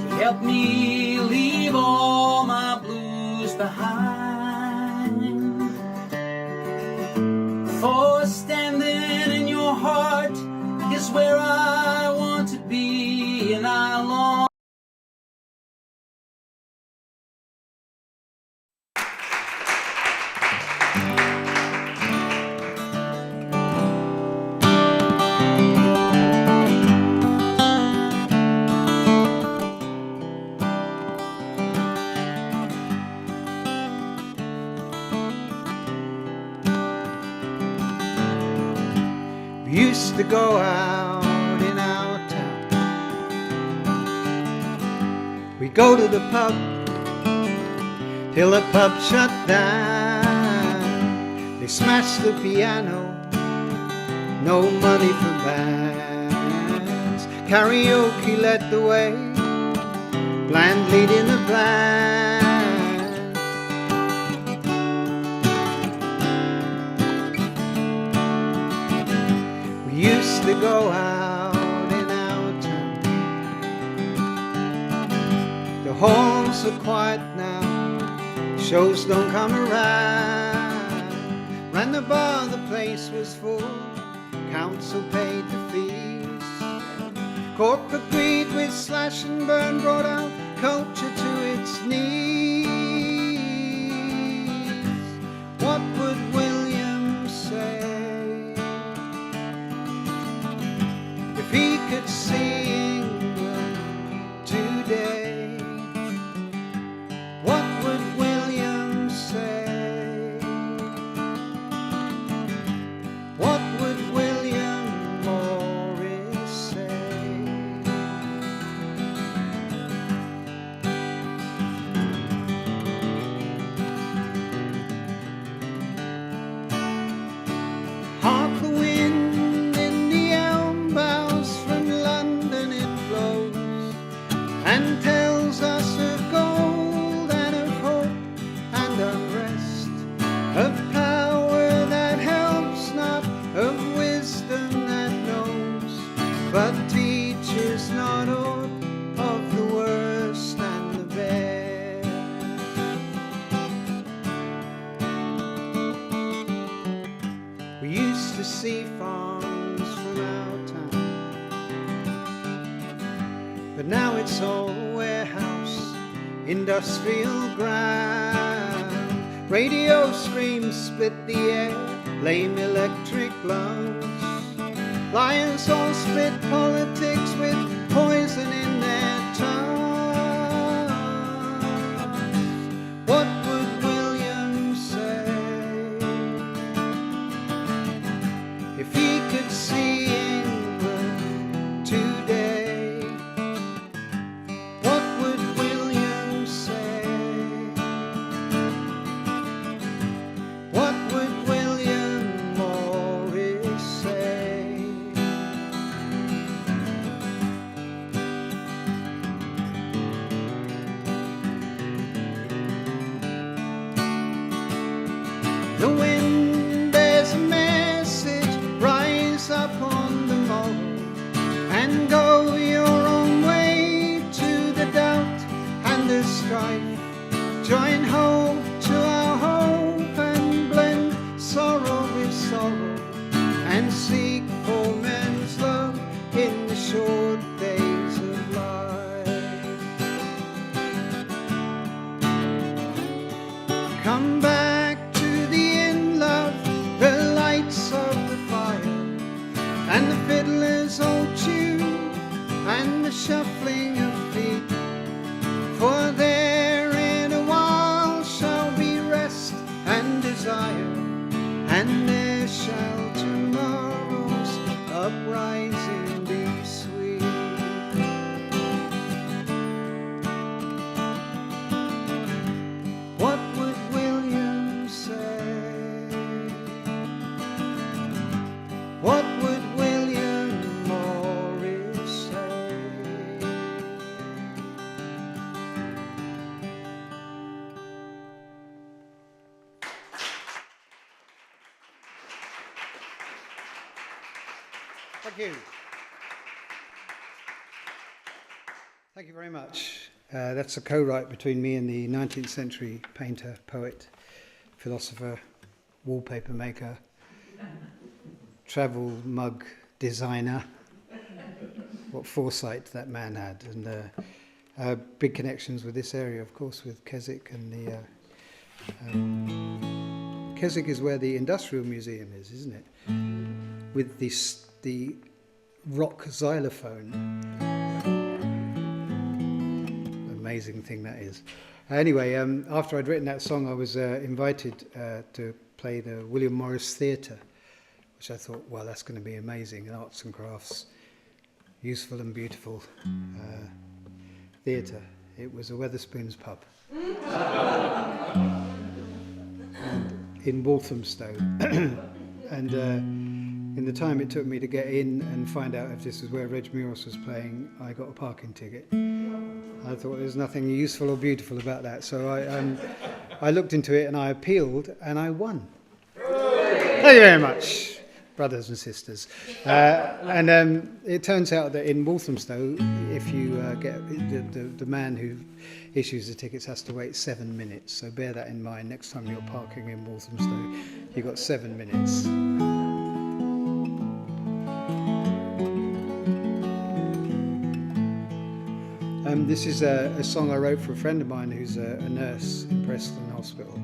to help me leave all my blues behind. For standing in your heart is where I want to be, and I long. We used to go out in our town. We go to the pub till the pub shut down. They smashed the piano, no money for bands. Karaoke led the way, bland leading the band. We used to go out in our town. The halls are quiet now, shows don't come around. Ran the bar, the place was full, council paid the fees. Corporate greed with slash and burn brought out culture to its knees. What would William say if he could see England today? What would William say? What would William Morris say? Hark the wind in the elm boughs, from London it blows, and tells us of gold and of hope and unrest, of power that helps not, of wisdom that knows, but teaches not aught of the worst and the best. We used to see farms from our town, but now it's all warehouse, industrial ground. Radio screams split the air, lame electric lungs. Lions all spit politics with poison in their tongues. What would William say if he could see England today? What would William say? What would William Morris say? The wind bears a message, rise up on the morrow and go your own way to the doubt and the strife. Join hope to our hope and blend sorrow with sorrow, and seek for men's love in the short days of life. Come back to the inn, love, the lights of the fire, and the fiddler's old tune, and the shuffling of feet. For there in a while shall be rest and desire, and there shall to What would William Morris say? Thank you. Thank you very much. That's a co-write between me and the 19th century painter, poet, philosopher, wallpaper maker, travel mug designer. What foresight that man had. And big connections with this area, of course, with Keswick. And the Keswick is where the Industrial Museum is, isn't it? With the rock xylophone. Amazing thing that is. Anyway, after I'd written that song, I was invited to play the William Morris Theatre, which I thought, well, that's going to be amazing. Arts and crafts, useful and beautiful theatre. It was a Wetherspoons pub in Walthamstow. And in the time it took me to get in and find out if this was where Reg Meuross was playing, I got a parking ticket. I thought there's nothing useful or beautiful about that. So I looked into it and I appealed and I won. Thank you very much, brothers and sisters. And it turns out that in Walthamstow, if you get the man who issues the tickets has to wait 7 minutes. So bear that in mind next time you're parking in Walthamstow. You've got 7 minutes. This is a song I wrote for a friend of mine who's a nurse in Preston Hospital.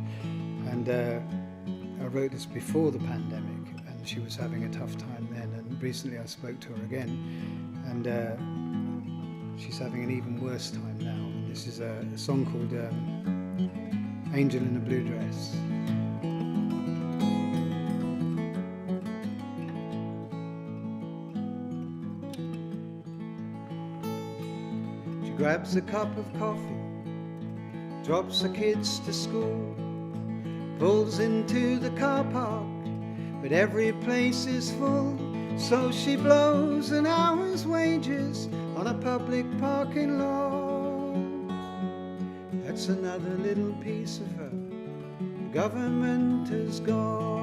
And I wrote this before the pandemic, and she was having a tough time then. And recently I spoke to her again, and she's having an even worse time now. And this is a song called Angel in a Blue Dress. Grabs a cup of coffee, drops her kids to school, pulls into the car park, but every place is full, so she blows an hour's wages on a public parking lot. That's another little piece of her the government has got.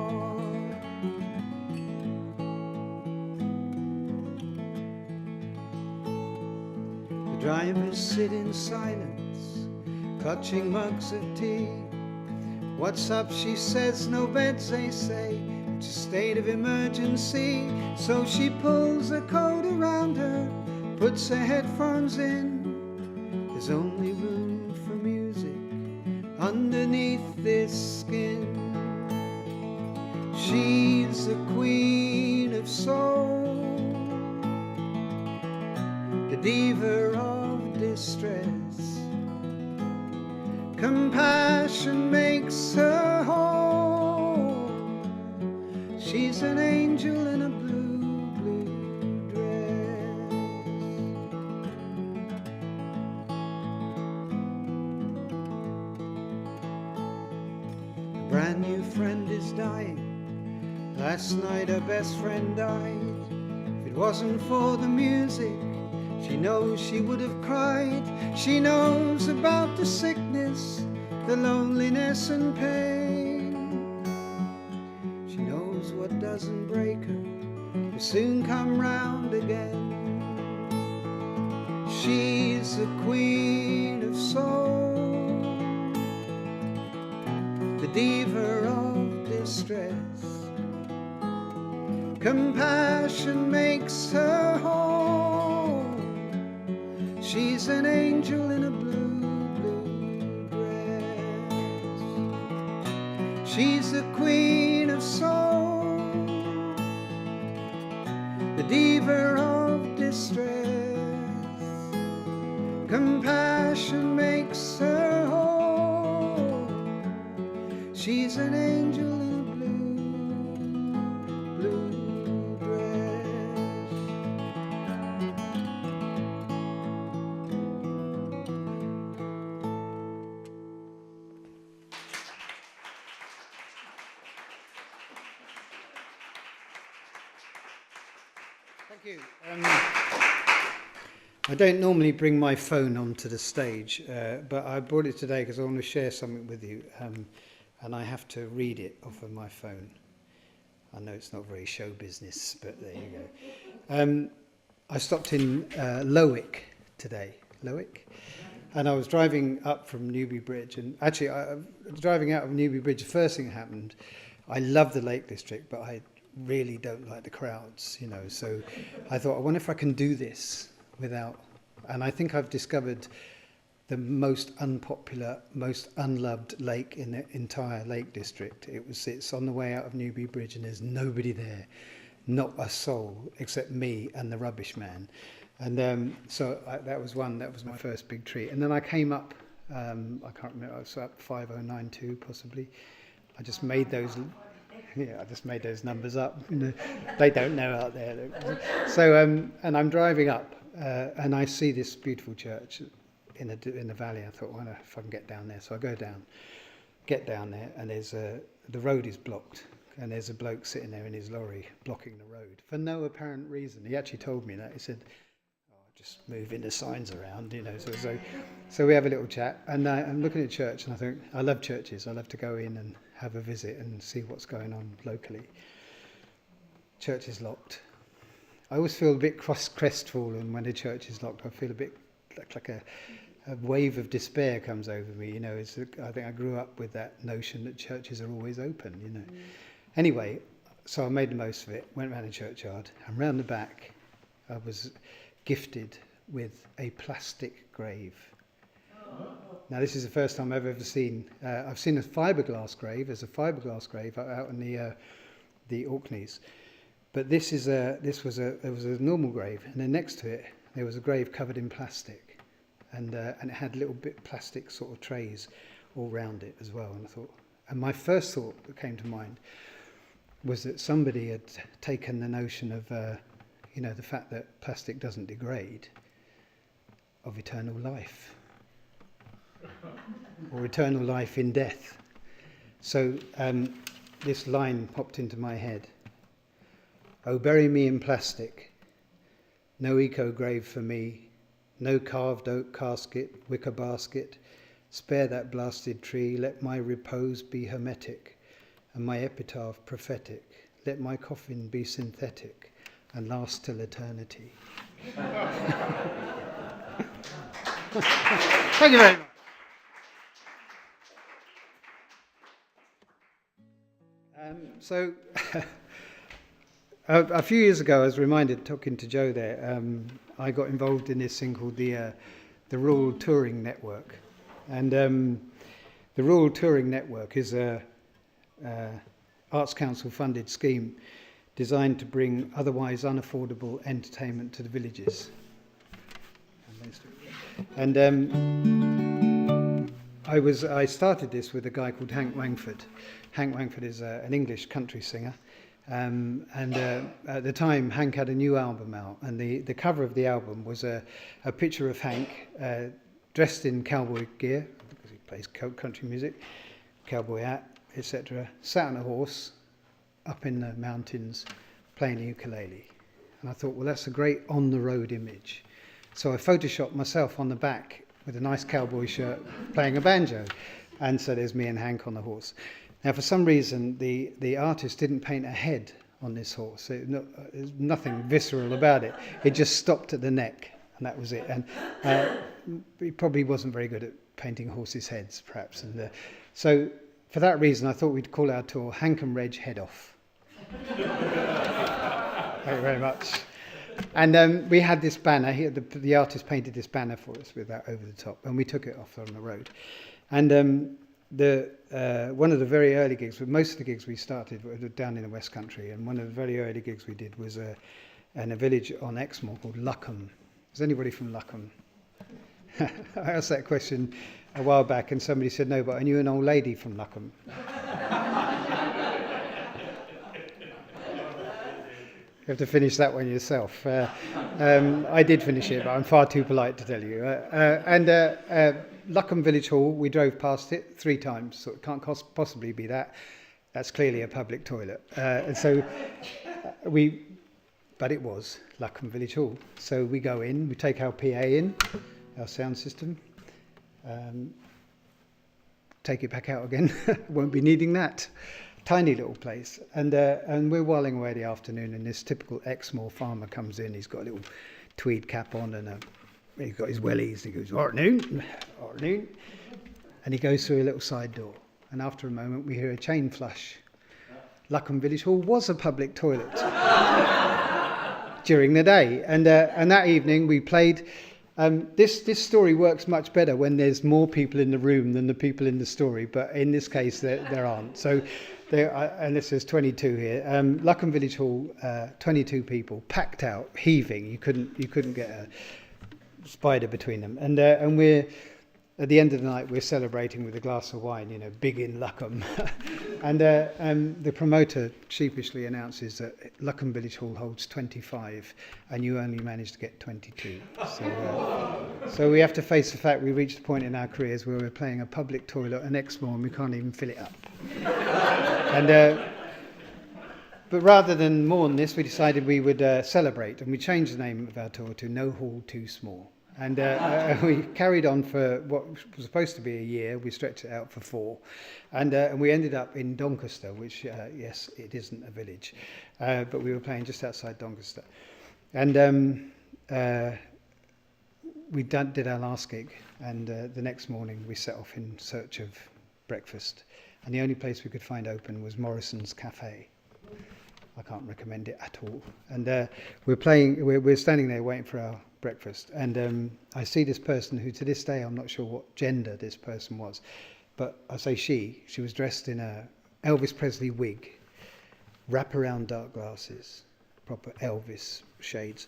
Drivers sit in silence, clutching mugs of tea. What's up, she says, no beds, they say. It's a state of emergency. So she pulls a coat around her, puts her headphones in. There's only room for music underneath this skin. She's the queen of soul, the diva of distress. Compassion makes her whole. She's an angel in a blue, blue dress. A brand new friend is dying. Last night her best friend died. If it wasn't for the music, she knows she would have cried. She knows about the sickness, the loneliness and pain. She knows what doesn't break her will soon come round again. She's the queen of soul, the diva of distress. Compassion makes her whole. She's an angel in a blue, blue dress. She's the queen of soul, the diva of distress. Compassion makes her whole. She's an angel in a blue, blue dress. Thank you. I don't normally bring my phone onto the stage, but I brought it today because I want to share something with you, and I have to read it off of my phone. I know it's not very show business, but there you go. I stopped in Lowick today, and I was driving up from Newby Bridge, and actually, driving out of Newby Bridge, the first thing that happened, I love the Lake District, but I really don't like the crowds, you know, so I thought, I wonder if I can do this without, and I think I've discovered the most unpopular, most unloved lake in the entire Lake District. It's on the way out of Newby Bridge and there's nobody there, not a soul, except me and the rubbish man. And that was my first big treat. And then I came up, I can't remember, I was up 5092 possibly. I just made those numbers up. You know, they don't know out there. So, and I'm driving up, and I see this beautiful church in the valley. I thought, I wonder if I can get down there. So I get down there, and the road is blocked, and there's a bloke sitting there in his lorry blocking the road for no apparent reason. He actually told me that. He said, just moving the signs around, you know. So we have a little chat, and I'm looking at church, and I think, I love churches. I love to go in and have a visit and see what's going on locally. Church is locked. I always feel a bit crestfallen when a church is locked. I feel a bit like a wave of despair comes over me, you know. I think I grew up with that notion that churches are always open, you know. Anyway, so I made the most of it, went round the churchyard, and round the back I was gifted with a plastic grave. Now this is the first time I've ever seen. I've seen a fiberglass grave. There's a fiberglass grave out in the Orkneys, but there was a normal grave, and then next to it there was a grave covered in plastic, and it had little bit plastic sort of trays all round it as well. And my first thought that came to mind was that somebody had taken the notion of the fact that plastic doesn't degrade, of eternal life, or eternal life in death. So this line popped into my head. Oh, bury me in plastic, no eco grave for me, no carved oak casket, wicker basket, spare that blasted tree, let my repose be hermetic, and my epitaph prophetic, let my coffin be synthetic, and last till eternity. Thank you very much. So, a few years ago, I was reminded, talking to Joe there, I got involved in this thing called the Rural Touring Network. And the Rural Touring Network is a Arts Council funded scheme designed to bring otherwise unaffordable entertainment to the villages. And I started this with a guy called Hank Wangford. Hank Wangford is an English country singer. And at the time, Hank had a new album out, and the cover of the album was a picture of Hank dressed in cowboy gear, because he plays country music, cowboy hat, etc., sat on a horse, up in the mountains, playing a ukulele. And I thought, well, that's a great on-the-road image. So I photoshopped myself on the back with a nice cowboy shirt, playing a banjo. And so there's me and Hank on the horse. Now, for some reason, the artist didn't paint a head on this horse. There's nothing visceral about it. It just stopped at the neck, and that was it. And he probably wasn't very good at painting horses' heads, perhaps. And so for that reason, I thought we'd call our tour Hank and Reg Head Off. Thank you very much. And we had this banner. The artist painted this banner for us with that over the top, and we took it off on the road. And one of the very early gigs, most of the gigs we started were down in the West Country, and one of the very early gigs we did was in a village on Exmoor called Luckham. Is anybody from Luckham? I asked that question a while back, and somebody said no, but I knew an old lady from Luckham. You have to finish that one yourself. I did finish it, but I'm far too polite to tell you. Luckham Village Hall, we drove past it 3 times, so it can't possibly be that. That's clearly a public toilet. And so we but it was Luckham Village Hall. So we go in, we take our PA in, our sound system, take it back out again. Won't be needing that. Tiny little place. And we're whiling away the afternoon, and this typical Exmoor farmer comes in. He's got a little tweed cap on, and he's got his wellies. He goes, "Afternoon, afternoon." And he goes through a little side door. And after a moment, we hear a chain flush. Luckham Village Hall was a public toilet during the day. And that evening, we played... This story works much better when there's more people in the room than the people in the story, but in this case there aren't. So unless there's 22 here, Luckham Village Hall, 22 people, packed out, heaving. You couldn't get a spider between them. And we're at the end of the night, we're celebrating with a glass of wine, big in Luckham. And the promoter sheepishly announces that Luckham Village Hall holds 25 and you only managed to get 22. So we have to face the fact we reached a point in our careers where we're playing a public toilet at Exmoor and we can't even fill it up. But rather than mourn this, we decided we would celebrate, and we changed the name of our tour to No Hall Too Small. And we carried on for what was supposed to be a year. We stretched it out for 4. And we ended up in Doncaster, which, yes, it isn't a village. But we were playing just outside Doncaster. And we did our last gig. And the next morning, we set off in search of breakfast. And the only place we could find open was Morrison's Cafe. I can't recommend it at all. And we're standing there waiting for our breakfast, and I see this person who to this day I'm not sure what gender this person was, but I say she was dressed in a Elvis Presley wig, wraparound dark glasses, proper Elvis shades,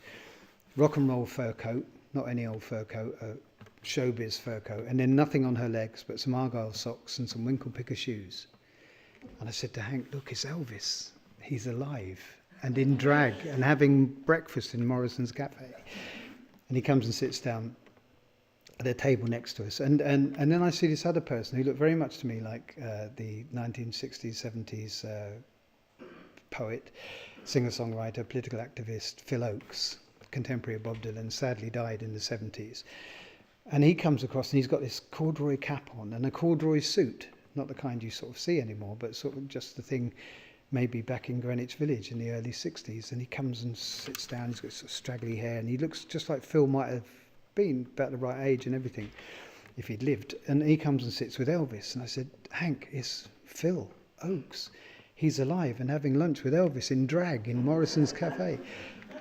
rock and roll fur coat, not any old fur coat, a showbiz fur coat, and then nothing on her legs but some Argyle socks and some winkle picker shoes. And I said to Hank, "Look, it's Elvis. He's alive and in drag and having breakfast in Morrison's Cafe." And he comes and sits down at a table next to us. And then I see this other person who looked very much to me like the 1960s, 70s poet, singer-songwriter, political activist, Phil Oakes, contemporary of Bob Dylan, sadly died in the 70s. And he comes across and he's got this corduroy cap on and a corduroy suit, not the kind you sort of see anymore, but sort of just the thing maybe back in Greenwich Village in the early 60s, and he comes and sits down. He's got sort of straggly hair, and he looks just like Phil might have been, about the right age and everything, if he'd lived. And he comes and sits with Elvis, and I said, "Hank, it's Phil Oakes. He's alive and having lunch with Elvis in drag in Morrison's Cafe."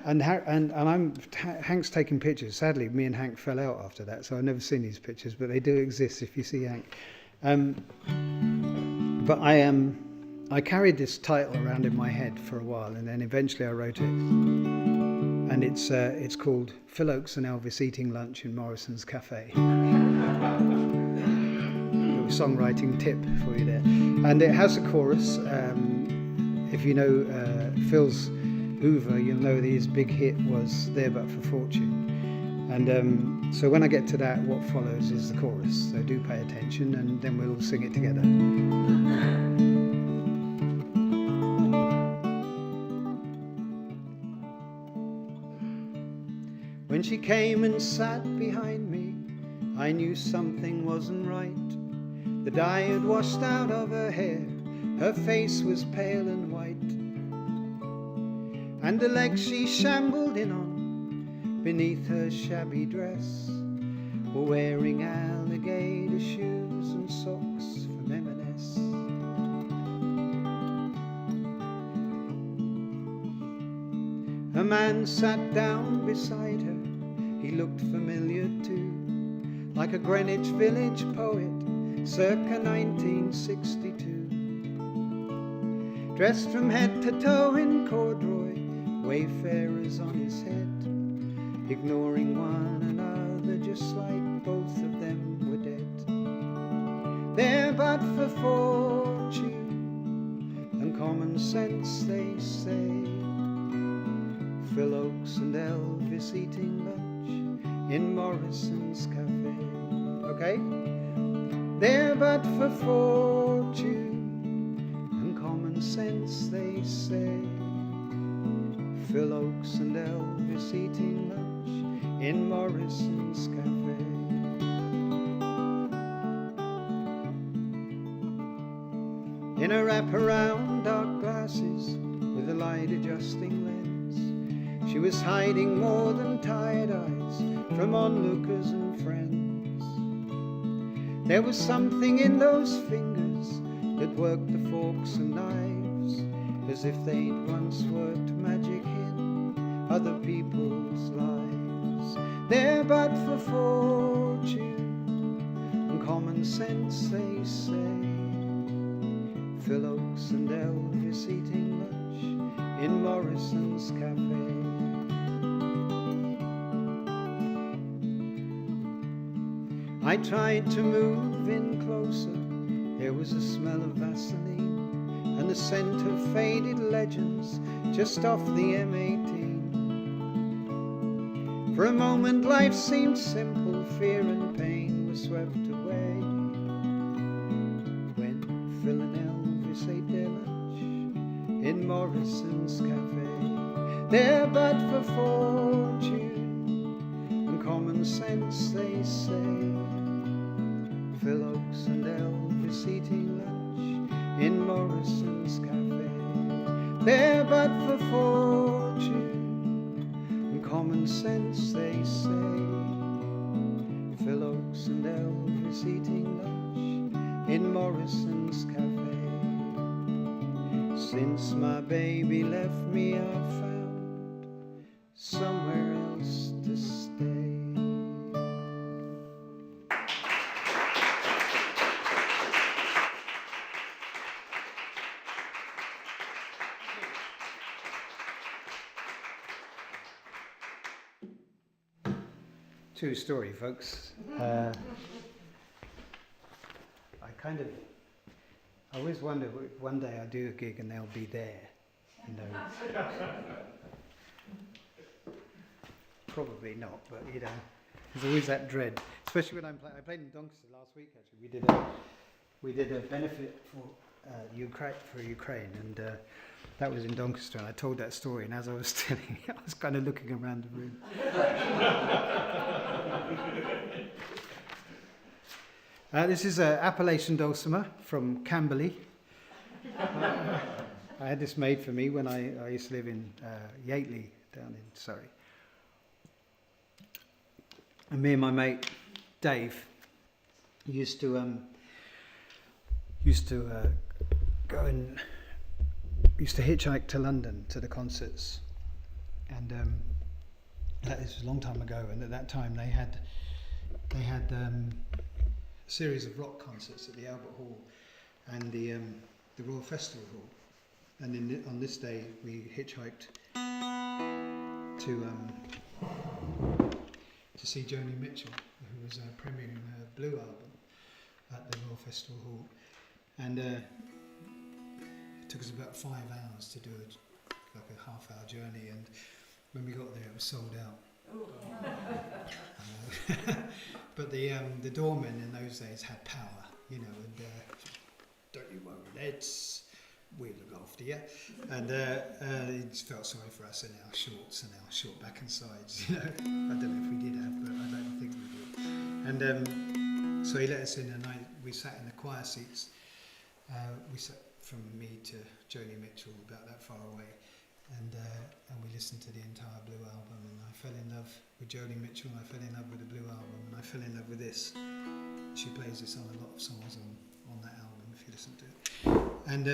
And Hank's taking pictures. Sadly, me and Hank fell out after that, so I've never seen these pictures, but they do exist if you see Hank. But I carried this title around in my head for a while, and then eventually I wrote it. And it's called Phil Oakes and Elvis Eating Lunch in Morrison's Cafe. Little songwriting tip for you there. And it has a chorus. If you know Phil's Hoover, you'll know that his big hit was There But For Fortune. And so when I get to that, what follows is the chorus. So do pay attention, and then we'll all sing it together. When she came and sat behind me, I knew something wasn't right. The dye had washed out of her hair, her face was pale and white, and the legs she shambled in on, beneath her shabby dress, were wearing alligator shoes and socks from M&S. A man sat down beside her. He looked familiar too, like a Greenwich Village poet, circa 1962. Dressed from head to toe in corduroy, wayfarers on his head, ignoring one another just like both of them were dead. There but for fortune and common sense, they say. Phil Oakes and Elvis eating lunch in Morrison's Cafe. Okay? There but for fortune and common sense, they say. Phil Oakes and Elvis eating lunch in Morrison's cafe. In a wraparound dark glasses with a light adjusting lens, she was hiding more than tired eyes from onlookers and friends. There was something in those fingers that worked the forks and knives, as if they'd once worked magic in other people's lives. They're but for fortune and common sense, they say. Phil Oakes and Elvis eating lunch in Morrison's cafe. I tried to move in closer. There was a smell of Vaseline and the scent of faded legends just off the M18. For a moment life seemed simple, fear and pain were swept away when Phil and Elvis ate their lunch in Morrison's cafe. They're but for fortune and common sense, they say. Phil Oakes and Elvis eating lunch in Morrison's cafe. They're but for fortune and common sense, they say. Phil Oakes and Elvis eating lunch in Morrison's cafe. Since my baby left me, I've found somewhere else to stay. True story, folks. I always wonder if one day I'll do a gig and they'll be there, you know. Probably not, but you know, there's always that dread. Especially when I played in Doncaster last week. Actually, we did a benefit for Ukraine, and that was in Doncaster. And I told that story, and as I was telling it, I was kind of looking around the room. This is an Appalachian dulcimer from Camberley. I had this made for me when I used to live in Yateley, down in Surrey. And me and my mate Dave used to hitchhike to London to the concerts, and this was a long time ago. And at that time they had a series of rock concerts at the Albert Hall and the Royal Festival Hall. And on this day we hitchhiked to see Joni Mitchell, who was premiering her Blue album at the Royal Festival Hall, and it took us about 5 hours to do a half-hour journey, and when we got there it was sold out. But the doormen in those days had power, you know, and don't you worry, lads, we'll look after you. And he just felt sorry for us in our shorts and our short back and sides, you know. I don't know if we did have, but I don't think we did. And so he let us in, and we sat in the choir seats. We sat from me to Joni Mitchell, about that far away. And we listened to the entire Blue album, and I fell in love with Joni Mitchell, and I fell in love with the Blue album, and I fell in love with this. She plays this on a lot of songs on that album, if you listen to it. And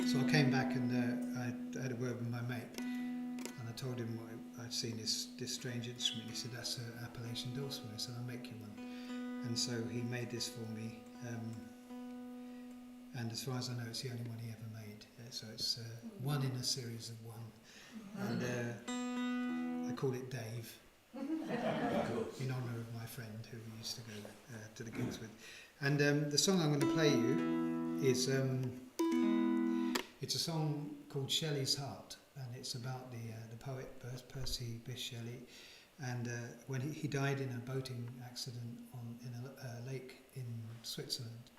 so I came back, and I had a word with my mate, and I told him I'd seen this strange instrument. He said, "That's an Appalachian dulcimer." I said, "I'll make you one." And so he made this for me. And as far as I know, it's the only one he ever made. So it's one in a series of one. And I call it Dave, in honour of my friend who we used to go to the gigs with. And the song I'm going to play you is it's a song called Shelley's Heart, and it's about the poet Percy Bysshe Shelley. And when he died in a boating accident in a lake in Switzerland,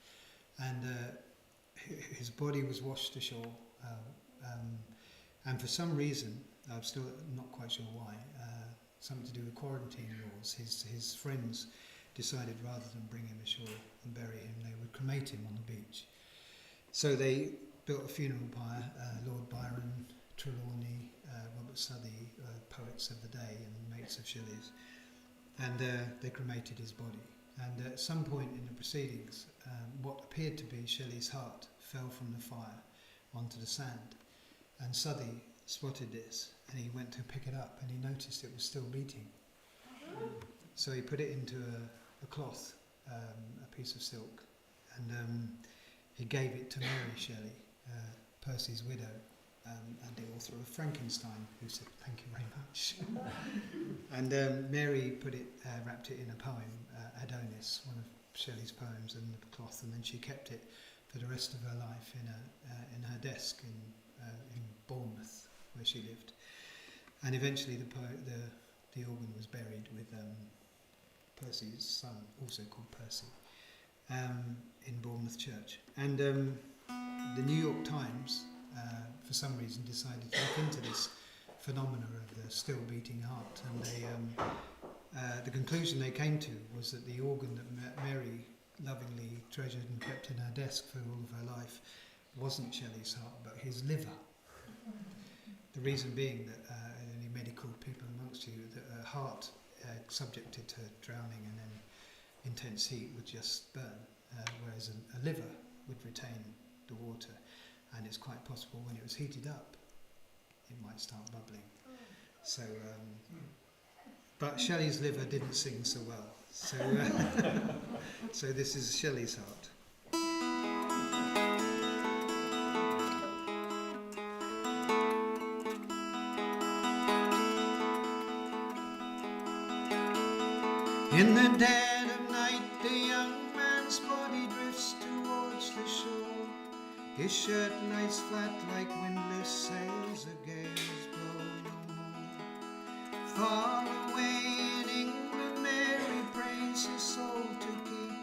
and his body was washed ashore And for some reason, I'm still not quite sure why, something to do with quarantine laws, his friends decided rather than bring him ashore and bury him, they would cremate him on the beach. So they built a funeral pyre, Lord Byron, Trelawney, Robert Southey, poets of the day and mates of Shelley's, and they cremated his body. And at some point in the proceedings, what appeared to be Shelley's heart fell from the fire onto the sand, and Southey spotted this and he went to pick it up and he noticed it was still beating. So he put it into a cloth, a piece of silk, and he gave it to Mary Shelley, Percy's widow, and the author of Frankenstein, who said thank you very much. And Mary wrapped it in a poem, Adonis, one of Shelley's poems, in the cloth, and then she kept it for the rest of her life in her desk in Bournemouth, where she lived. And eventually the organ was buried with Percy's son, also called Percy, in Bournemouth Church. And the New York Times, for some reason, decided to look into this phenomena of the still beating heart, and the conclusion they came to was that the organ that Mary lovingly treasured and kept in her desk for all of her life wasn't Shelley's heart, but his liver. The reason being that any medical people amongst you, that a heart subjected to drowning and then intense heat would just burn, whereas a liver would retain the water, and it's quite possible when it was heated up it might start bubbling. So but Shelley's liver didn't sing so well, so so this is Shelley's heart. In the dead of night, the young man's body drifts towards the shore. His shirt lies flat like windless sails, a gale's blow no more. Far away in England, Mary prays his soul to keep.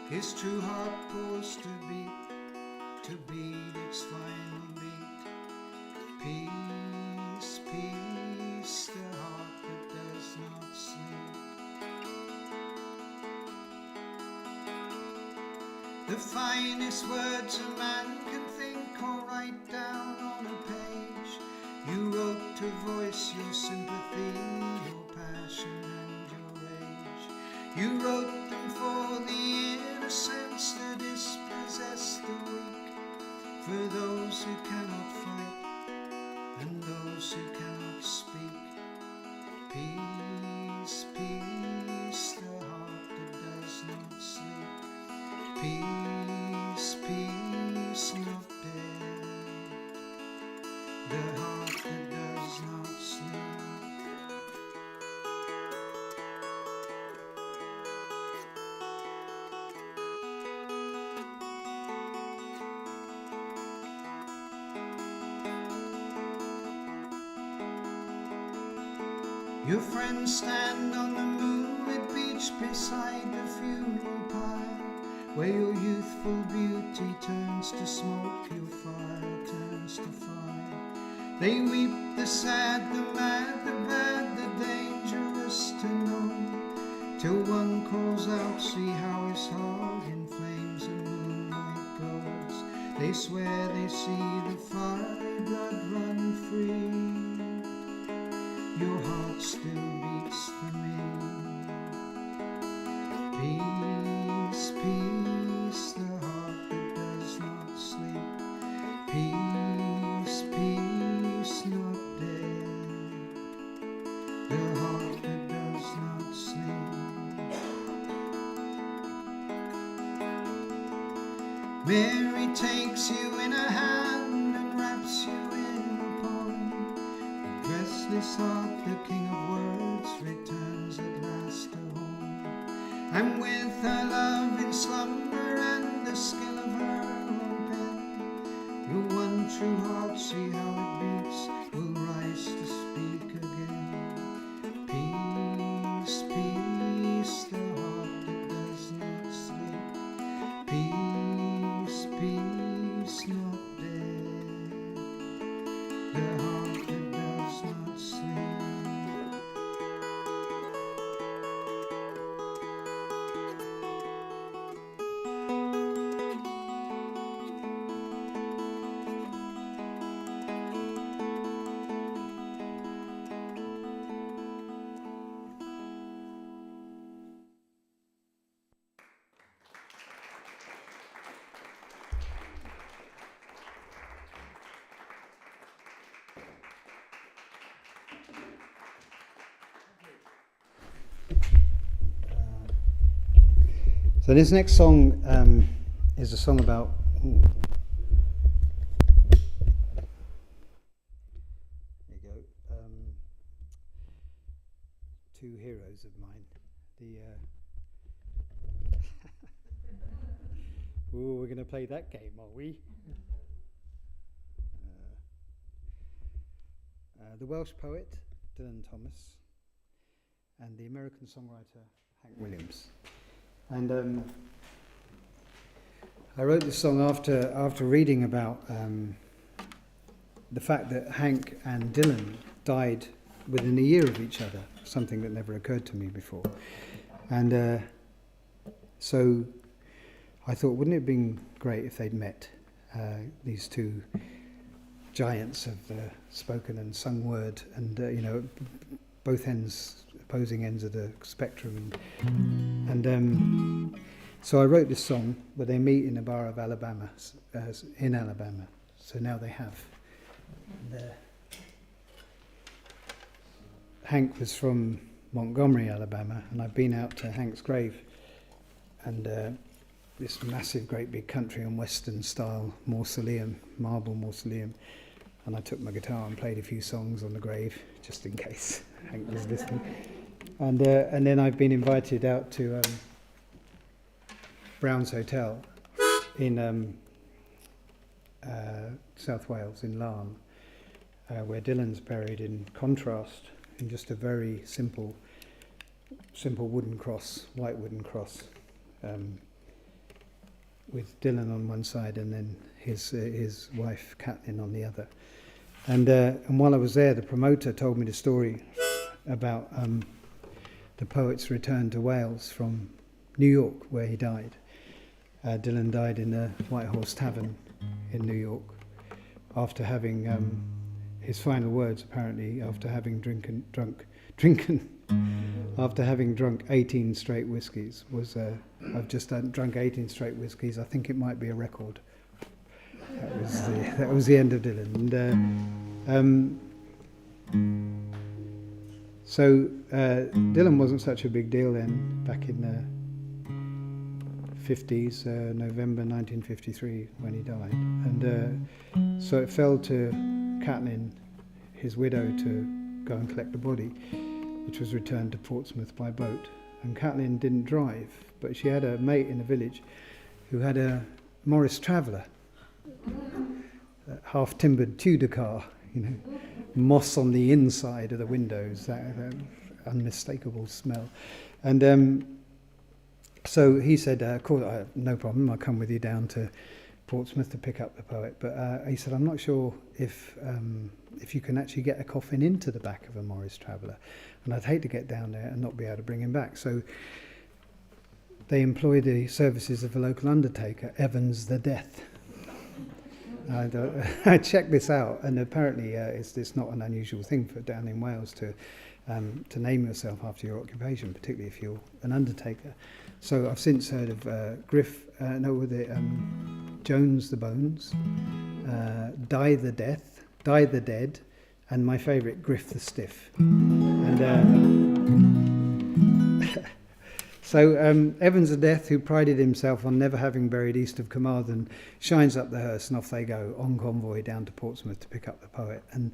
His true heart pours to beat its final beat. Peace, peace, the heart that does not sleep. The finest words a man can think or write down on a page. You wrote to voice your sympathy, your passion and your rage. You wrote them for the innocents, the dispossessed, the weak, for those who cannot fight and those who cannot speak. Peace, peace, the heart that does not sleep. Peace, peace, not dead, the heart that does not sleep. Your friends stand on the moonlit beach beside the funeral pyre, where your youthful beauty turns to smoke, your fire turns to fire. They weep the sad, the mad, the bad, the dangerous to know, till one calls out, see how his heart in flames and moonlight glows. They swear they see the fiery blood run free. Your heart still beats for me. Peace, peace, the heart that does not sleep. Peace, peace, not dead, the heart that does not sleep. Mary takes you in her hand and wraps you in a palm. The restless heart, the king of words, returns at last to home. And with her love in slumber and the skill of her own pen, your one true heart, see how it beats, will rise to speak again. Peace, peace, the heart that does not sleep. Peace, peace, not dead, the heart So this next song is a song about there you go. Two heroes of mine. Ooh, we're going to play that game, are we? The Welsh poet Dylan Thomas and the American songwriter Hank Williams. And I wrote this song after reading about the fact that Hank and Dylan died within a year of each other, something that never occurred to me before. And so I thought, wouldn't it have been great if they'd met, these two giants of the spoken and sung word, and both ends, opposing ends of the spectrum. And so I wrote this song where they meet in a bar of Alabama, in Alabama. So now they have. And, Hank was from Montgomery, Alabama, and I've been out to Hank's grave, and this massive, great big country and western style mausoleum, marble mausoleum. And I took my guitar and played a few songs on the grave, just in case Hank was listening. And then I've been invited out to Brown's Hotel in South Wales, in Larne, where Dylan's buried in contrast, in just a very simple wooden cross, white wooden cross, with Dylan on one side and then his wife Kathleen on the other. And while I was there, the promoter told me the story about the poet's return to Wales from New York, where he died. Dylan died in the White Horse Tavern in New York after having his final words, apparently, after having after having drunk 18 straight whiskies, was I've just drunk 18 straight whiskies. I think it might be a record. That was the end of Dylan. And so Dylan wasn't such a big deal then, back in the 50s, November 1953, when he died. And so it fell to Kathleen, his widow, to go and collect the body, which was returned to Portsmouth by boat. And Kathleen didn't drive, but she had a mate in the village who had a Morris Traveller, a half-timbered Tudor car, moss on the inside of the windows, that unmistakable smell. And so he said, of course, no problem, I'll come with you down to Portsmouth to pick up the poet. But he said, I'm not sure if you can actually get a coffin into the back of a Morris Traveller, and I'd hate to get down there and not be able to bring him back. So they employed the services of a local undertaker, Evans the Death. I checked this out, and apparently it's not an unusual thing for down in Wales to name yourself after your occupation, particularly if you're an undertaker. So I've since heard of Jones the Bones, Die the Dead, and my favourite, Griff the Stiff. And so Evans the Death, who prided himself on never having buried east of Carmarthen, shines up the hearse, and off they go on convoy down to Portsmouth to pick up the poet. And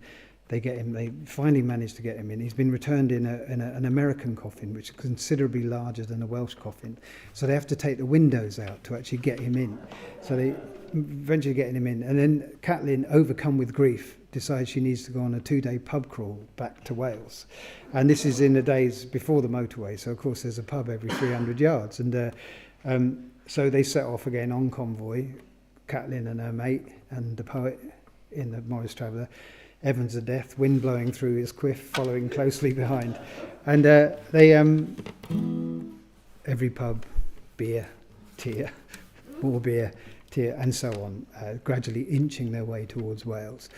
they get him. They finally manage to get him in. He's been returned in an American coffin, which is considerably larger than a Welsh coffin. So they have to take the windows out to actually get him in. So they eventually getting him in. And then Kathleen, overcome with grief, decides she needs to go on a 2-day pub crawl back to Wales. And this is in the days before the motorway. So, of course, there's a pub every 300 yards. And so they set off again on convoy, Kathleen and her mate and the poet in the Morris Traveller. Evans the Death, wind blowing through his quiff, following closely behind. And they, every pub, beer, tear, more beer, tear, and so on, gradually inching their way towards Wales.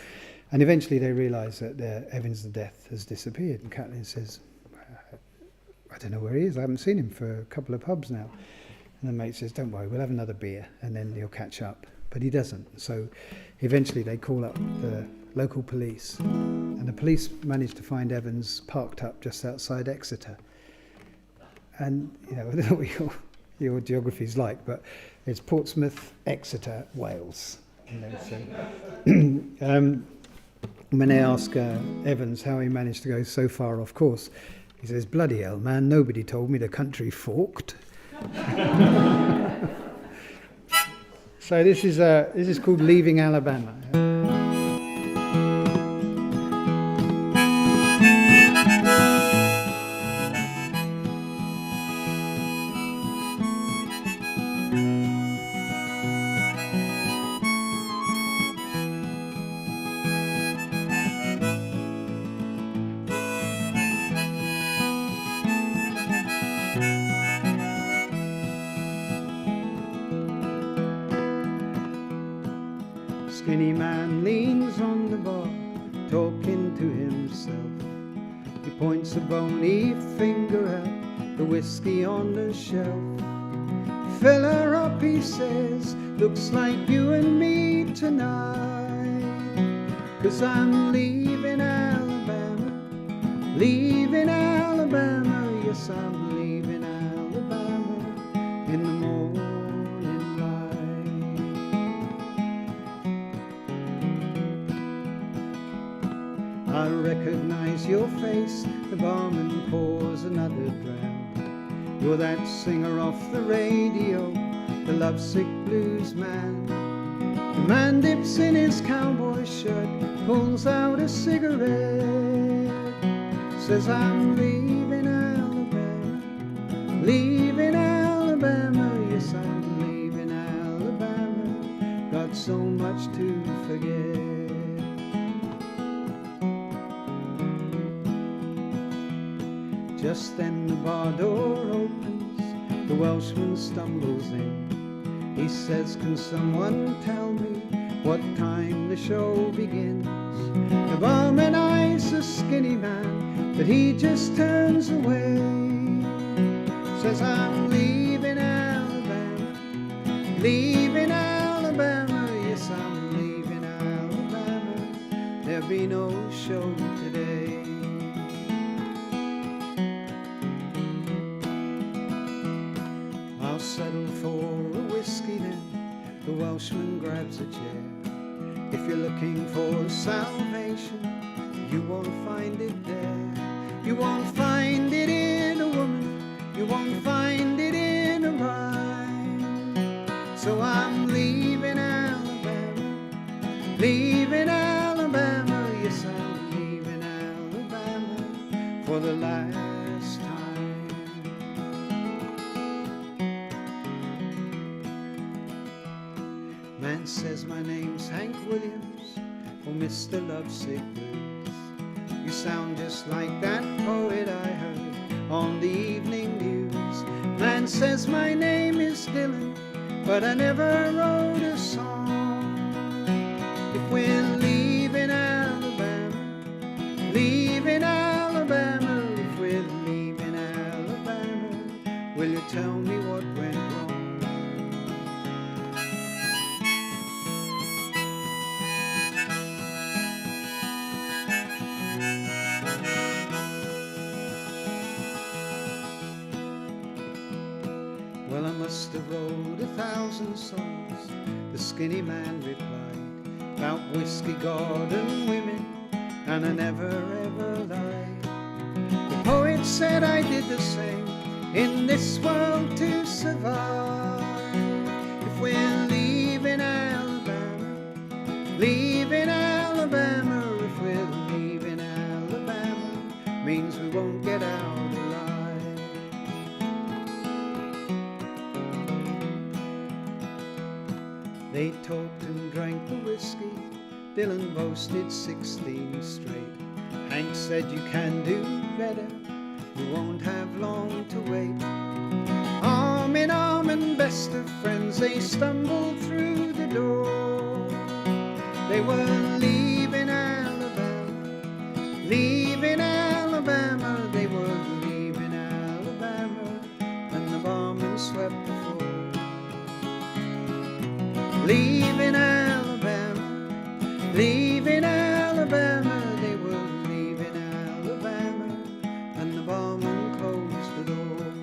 And eventually they realise that Evans the Death has disappeared. And Kathleen says, I don't know where he is. I haven't seen him for a couple of pubs now. And the mate says, don't worry, we'll have another beer and then he'll catch up. But he doesn't. So eventually they call up the local police, and the police managed to find Evans parked up just outside Exeter. And your geography's like, but it's Portsmouth, Exeter, Wales. You know, so when they ask Evans how he managed to go so far off course, he says, "Bloody hell, man, nobody told me the country forked." So this is called Leaving Alabama. Skinny man leans on the bar, talking to himself. He points a bony finger at the whiskey on the shelf. Fill her up, he says, looks like you and me tonight. 'Cause I'm leaving Alabama, leaving Alabama, yes, I'm leaving Alabama in the morning light. I recognize your face, the barman pours another dram. You're that singer off the radio, the lovesick blues man. The man dips in his cowboy shirt, pulls out a cigarette, says, I'm leaving Alabama, leaving Alabama, yes, I'm leaving Alabama, got so much to forget. Just then the bar door opens, the Welshman stumbles in. He says, can someone tell me what time the show begins? The barman eyes the skinny man, but he just turns away. Says, I'm leaving Alabama, leaving Alabama, yes, I'm leaving Alabama, there'll be no show today. I'll settle for a whiskey then, the Welshman grabs a chair. If you're looking for salvation, you won't find it there. You won't find it in a woman, you won't find it in a rhyme. So I'm leaving Alabama, leaving Alabama, yes, I'm leaving Alabama for the last time. Man says my name's Hank Williams, or Mr. Lovesick Blues. You sound just like that poet I heard on the evening news. Man says my name is Dylan, but I never wrote a song. If we're leaving Alabama, leaving Alabama, if we're leaving Alabama, will you tell me what went wrong? Well, I must have wrote 1,000 songs, the skinny man replied, about whiskey, God and women, and I never ever lied. The poet said I did the same in this world to survive. If we're leaving Alabama, leaving Alabama, if we're leaving Alabama, means we won't get out alive. They talked and drank the whiskey, Dylan boasted 16 straight. Hank said you can do better, you won't have long to wait. Arm in arm and best of friends, they stumbled through the door. They were leaving Alabama, leaving Alabama, they were leaving Alabama, and the barman swept the floor. Leaving Alabama, leaving Alabama, they were leaving Alabama, and the barman closed the door.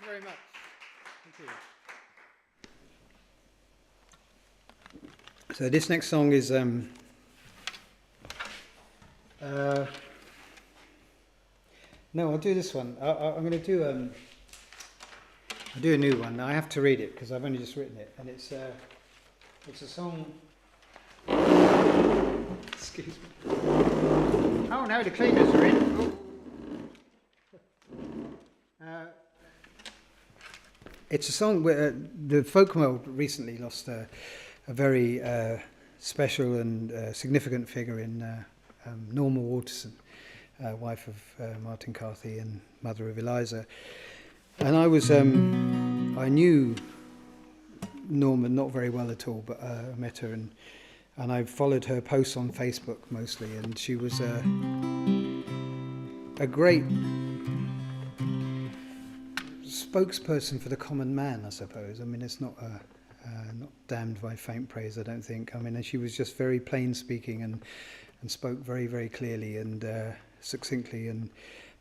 very much. Thank you. So this next song is no, I'll do this one. I'm going to do I'll do a new one. I have to read it because I've only just written it, and it's a song. Excuse me. Oh no, the cleaners are in. It's a song where the folk world recently lost a very special and significant figure in Norma Waterson, wife of Martin Carthy and mother of Eliza. And I knew Norma not very well at all, but I met her and I followed her posts on Facebook mostly, and she was a great spokesperson for the common man, I suppose. I mean, it's not not damned by faint praise, I don't think. I mean, and she was just very plain speaking and spoke very, very clearly and succinctly and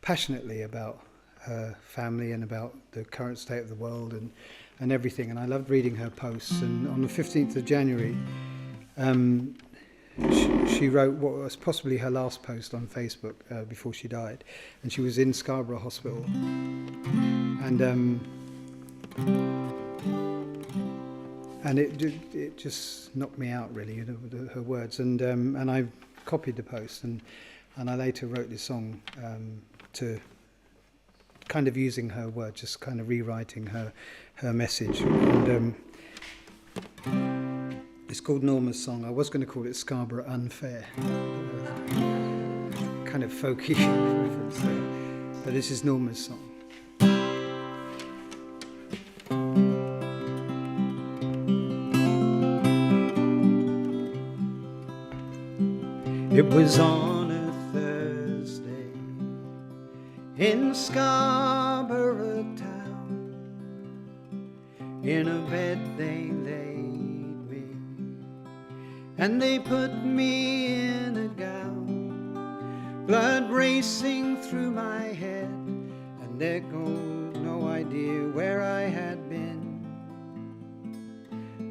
passionately about her family and about the current state of the world and everything. And I loved reading her posts. And on the 15th of January, she wrote what was possibly her last post on Facebook before she died. And she was in Scarborough Hospital. And it just knocked me out, really, you know, her words. And I copied the post, and I later wrote this song to kind of using her words, just kind of rewriting her message. And it's called Norma's Song. I was going to call it Scarborough Unfair, kind of folky reference there. But this is Norma's Song. It was on a Thursday in Scarborough town. In a bed they laid me, and they put me in a gown, blood racing through my head, and there goes no idea where I had been.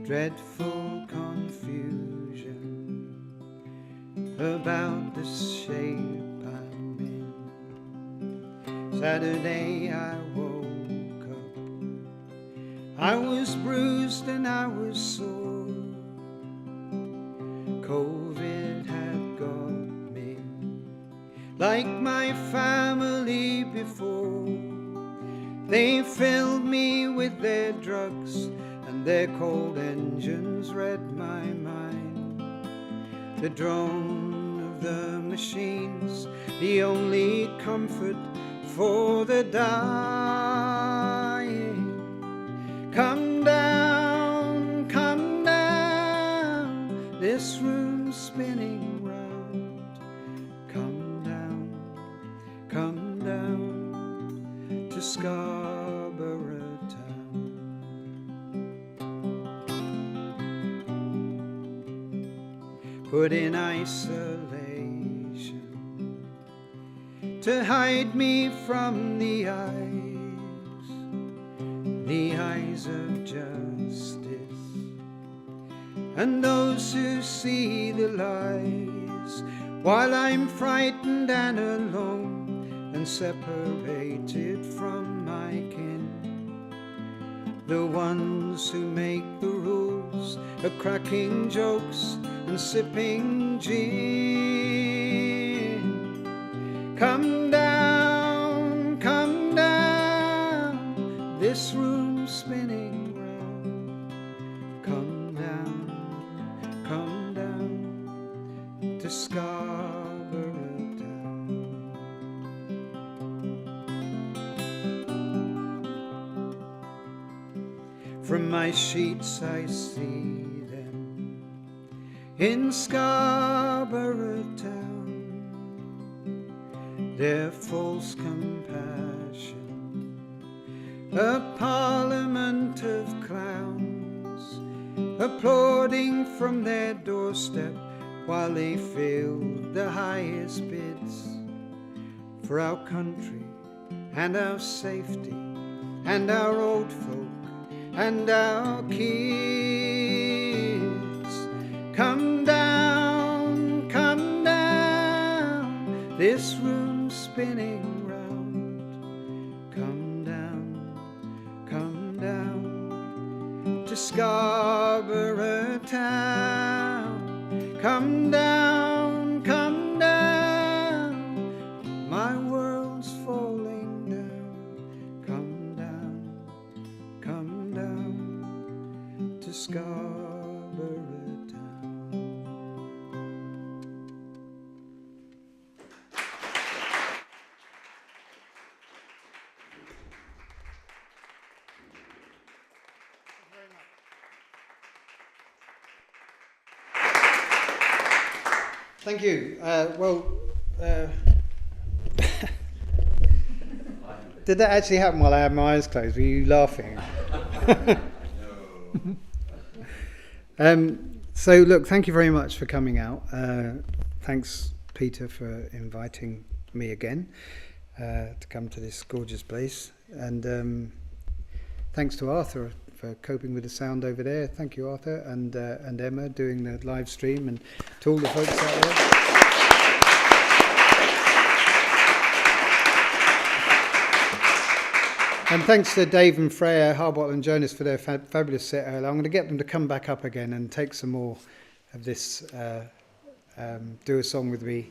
Dreadful confusion about the shape I'm in. Saturday I woke up, I was bruised and I was sore. COVID had got me, like my family before. They filled me with their drugs, and their cold engines read my mind. The drone of the machines, the only comfort for the dying. Come down, this room's spinning round. Come down to Scarborough town. Put in isolation to hide me from the eyes of justice, and those who see the lies, while I'm frightened and alone and separated from my kin. The ones who make the rules are cracking jokes and sipping gin. Come down, this room's spinning round. Come down to Scarborough town. From my sheets I see them in Scarborough town, their false compassion, a parliament of clowns, applauding from their doorstep while they filled the highest bids for our country and our safety and our old folk and our kids. Come down, this room's spinning round. Come down to Scarborough town. Come down, my world's falling down. Come down to Scarborough town. Thank you. Did that actually happen while I had my eyes closed? Were you laughing? So, look, thank you very much for coming out. Thanks, Peter, for inviting me again to come to this gorgeous place. And thanks to Arthur for coping with the sound over there. Thank you, Arthur, and Emma doing the live stream, and to all the folks out there. And thanks to Dave and Freya, Harbottle and Jonas for their fabulous set earlier. I'm going to get them to come back up again and take some more of this, do a song with me.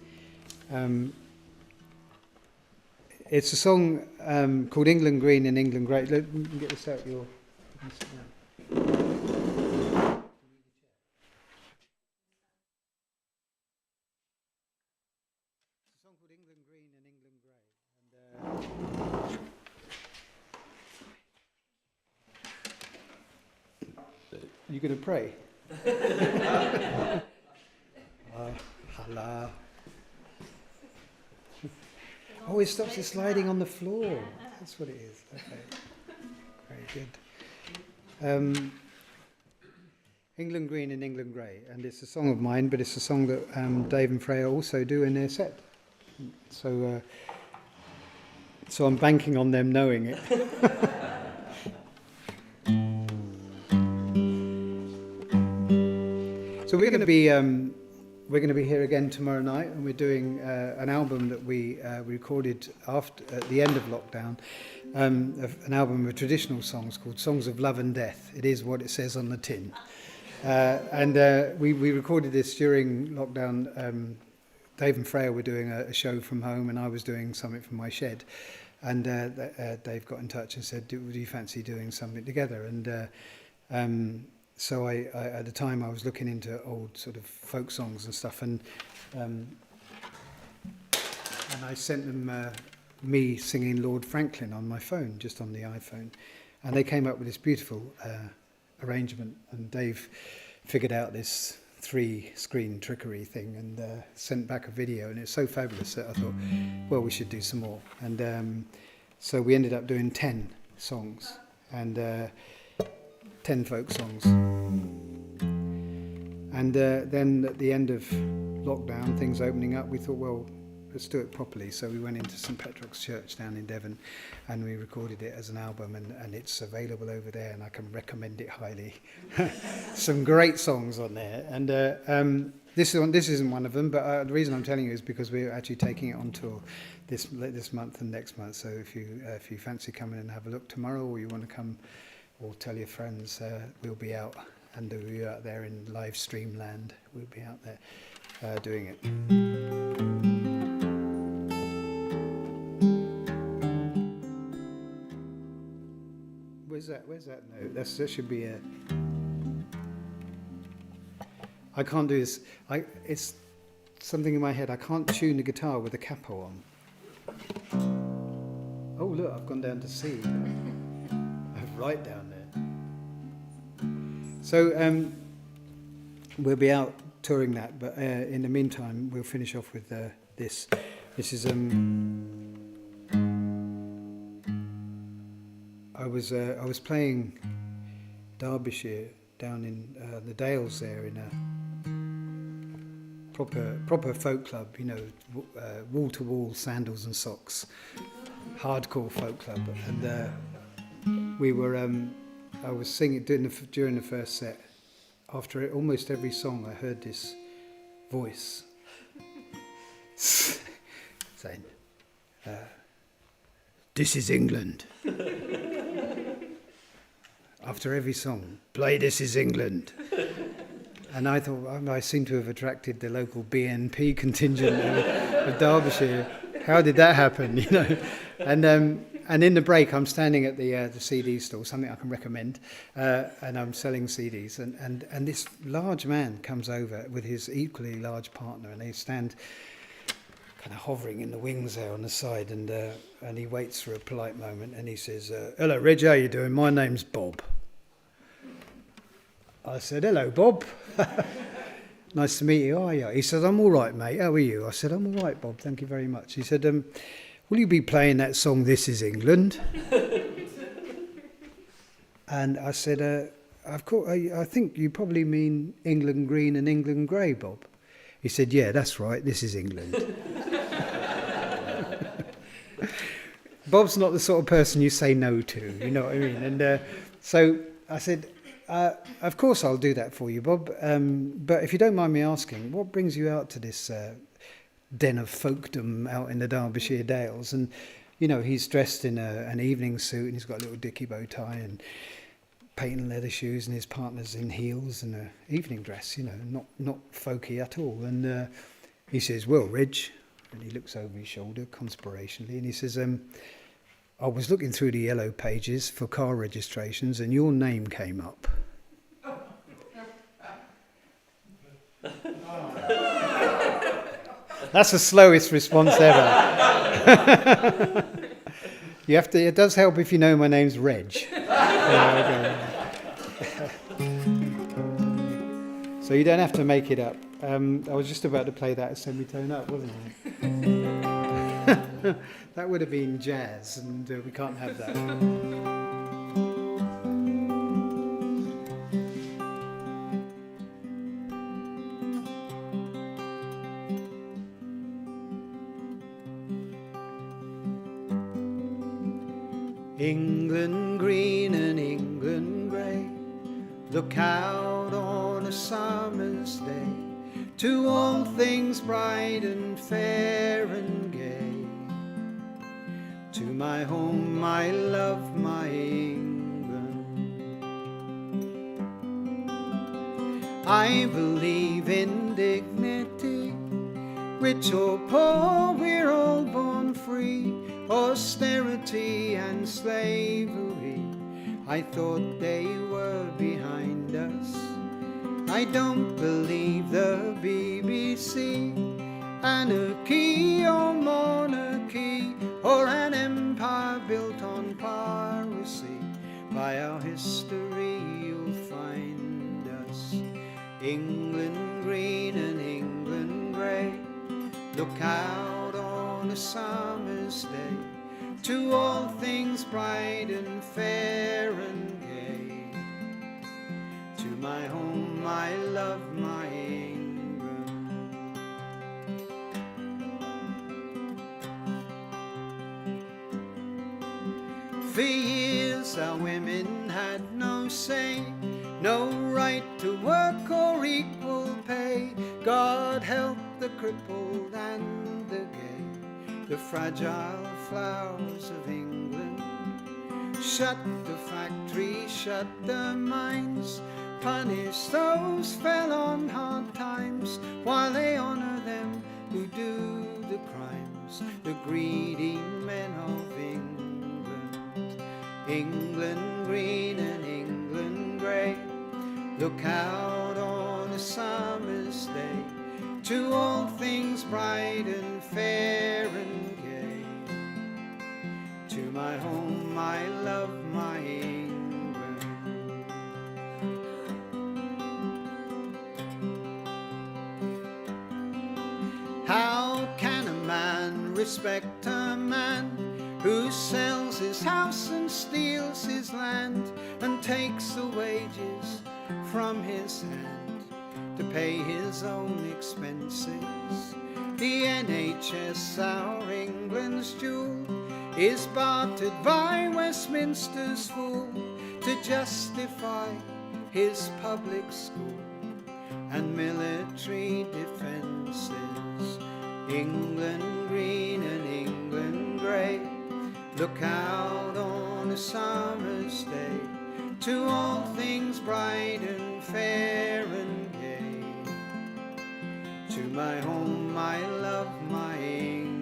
It's a song called England Green and England Grey. Let me get this out your... It's a song called England Green and England Grey. Are you going to pray? Allah. Oh, it stops it sliding on the floor. That's what it is. Okay. Very good. England Green and England Grey, and it's a song of mine, but it's a song that Dave and Freya also do in their set. So I'm banking on them knowing it. So we're going to be here again tomorrow night, and we're doing an album that we recorded at the end of lockdown. An album of traditional songs called Songs of Love and Death. It is what it says on the tin. And we recorded this during lockdown. Dave and Freya were doing a show from home, and I was doing something from my shed. And Dave got in touch and said, "Do you fancy doing something together?" And so I at the time I was looking into old sort of folk songs and stuff, and I sent them me singing Lord Franklin on my phone, just on the iPhone, and they came up with this beautiful arrangement. And Dave figured out this 3-screen trickery thing and sent back a video, and it's so fabulous that I thought, well, we should do some more. And so we ended up doing 10 songs, and 10 folk songs. And then at the end of lockdown, things opening up, we thought, well, let's do it properly. So we went into St Petrock's Church down in Devon, and we recorded it as an album, and it's available over there, and I can recommend it highly. Some great songs on there, and this isn't one of them, but the reason I'm telling you is because we're actually taking it on tour this month and next month. So if you fancy coming and have a look tomorrow, or you want to come or tell your friends, we'll be out, and we'll be out there in live stream land. We'll be out there doing it. Where's that note? That should be a... I can't do this. It's something in my head. I can't tune the guitar with the capo on. Oh, look, I've gone down to C. Right down there. So we'll be out touring that, but in the meantime, we'll finish off with this. This is... I was playing Derbyshire down in the Dales there in a proper folk club, you know, wall to wall sandals and socks, hardcore folk club, and we were. I was singing during the first set. After almost every song, I heard this voice saying, "This is England." After every song, play "This is England." And I thought, I seem to have attracted the local BNP contingent of Derbyshire. How did that happen? You know, and in the break, I'm standing at the CD store, something I can recommend, and I'm selling CDs. And this large man comes over with his equally large partner, and they stand kind of hovering in the wings there on the side, and he waits for a polite moment, and he says, "Hello, Reg, how you doing? My name's Bob." I said, "Hello, Bob." "Nice to meet you, are you?" He said, "I'm all right, mate. How are you?" I said, "I'm all right, Bob. Thank you very much." He said, "Will you be playing that song, 'This is England'?" And I said, "Of course, I think you probably mean England Green and England Grey, Bob." He said, "Yeah, that's right. This is England." Bob's not the sort of person you say no to, you know what I mean? And so I said, "Of course I'll do that for you, Bob. But if you don't mind me asking, what brings you out to this den of folkdom out in the Derbyshire Dales?" And, you know, he's dressed in an evening suit, and he's got a little dicky bow tie and patent leather shoes, and his partner's in heels and an evening dress, you know, not folky at all. And he says, "Well, Reg," and he looks over his shoulder conspirationally, and he says, "I was looking through the yellow pages for car registrations, and your name came up." That's the slowest response ever. You have to. It does help if you know my name's Reg. So you don't have to make it up. I was just about to play that as semitone up, wasn't I? That would have been jazz, and we can't have that. England green and England grey, look out on a summer's day, to all things bright and fair and gay. To my home, my love, my England. I believe in dignity, rich or poor, we're all born free. Austerity and slavery, I thought they were behind us. I don't believe the BBC, anarchy or monarchy, or an empire built on piracy. By our history you'll find us. England green and England grey, look out on a summer's day, to all things bright and fair and gay. To my home, my love, my England. For years our women had no say, no right to work or equal pay. God help the crippled and the gay, the fragile flowers of England. Shut the factories, shut the mines, punish those fell on hard times, while they honour them who do the crimes, the greedy men of England. England green and England grey, look out on a summer's day, to all things bright and fair and gay. To my home, my love, my England. How can a man respect a man who sells his house and steals his land and takes the wages from his hand to pay his own expenses? The NHS, our England's jewel, is bartered by Westminster's fool to justify his public school and military defences. England green and England grey, look out on a summer's day to all things bright and fair and gay. To my home, my love, my England.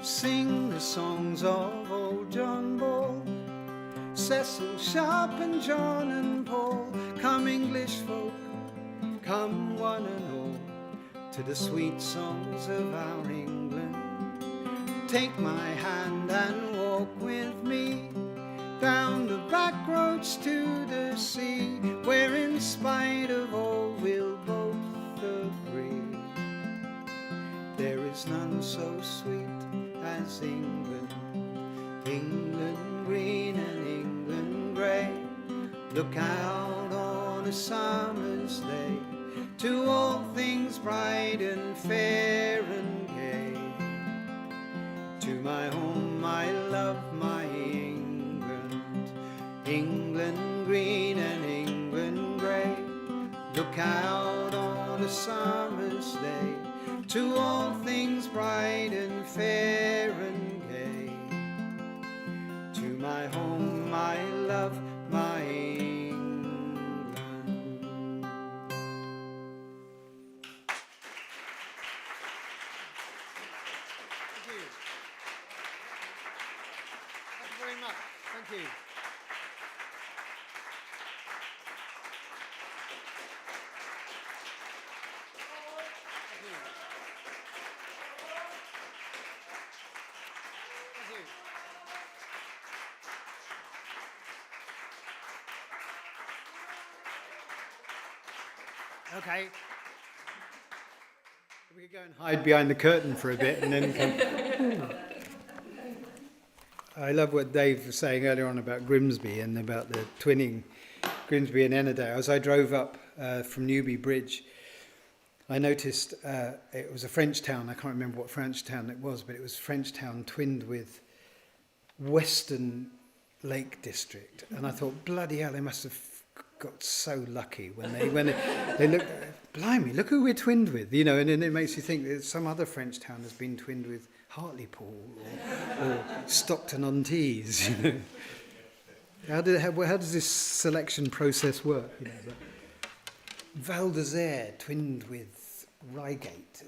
Sing the songs of old John Ball, Cecil Sharp and John and Paul. Come English folk, come one and all, to the sweet songs of our England. Take my hand and walk with me down the back roads to the sea, where in spite of all we'll both agree there is none so sweet as England. England green and England grey, look out on a summer's day to all things bright and fair and gay. To my home, my love, my England. England green and England grey, look out on a summer's day to all things bright and fair and gay. To my home, my love, my England. Thank you. Thank you very much. Thank you. Okay. We could go and hide behind the curtain for a bit and then come. I love what Dave was saying earlier on about Grimsby and about the twinning Grimsby and Ennidail. As I drove up from Newby Bridge, I noticed it was a French town. I can't remember what French town it was, but it was French town twinned with Western Lake District. And I thought, bloody hell, they must have got so lucky when they look, blimey, look who we're twinned with, you know, and then it makes you think that some other French town has been twinned with Hartlepool or Stockton-on-Tees, you know. How does this selection process work? You know, Val d'Isère twinned with Reigate.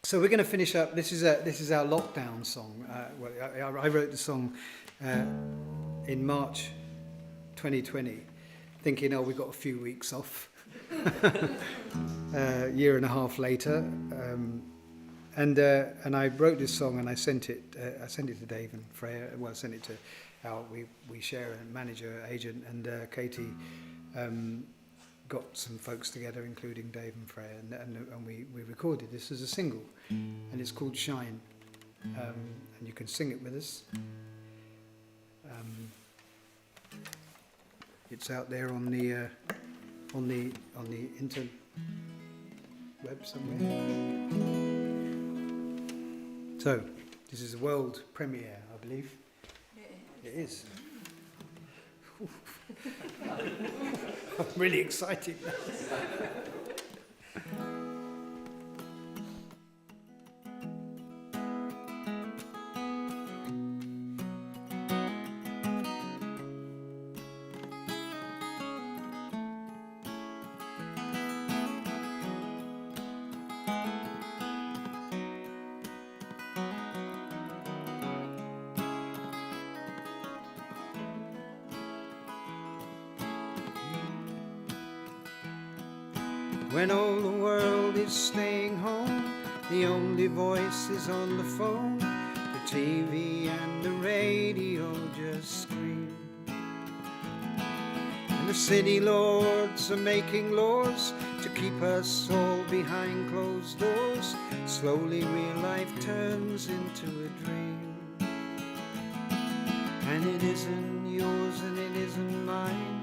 So we're going to finish up. This is our lockdown song. I wrote the song in March 2020, thinking, oh, we've got a few weeks off. A year and a half later, and I wrote this song and I sent it to Dave and Freya. Well, I sent it to we share a manager agent, and Katie got some folks together, including Dave and Freya, and we recorded this as a single, and it's called Shine, and you can sing it with us. It's out there on the interweb somewhere. So this is a world premiere, I believe. It is. I'm really excited now. When all the world is staying home, the only voice is on the phone. The TV and the radio just scream. And the city lords are making laws to keep us all behind closed doors. Slowly real life turns into a dream, and it isn't yours and it isn't mine,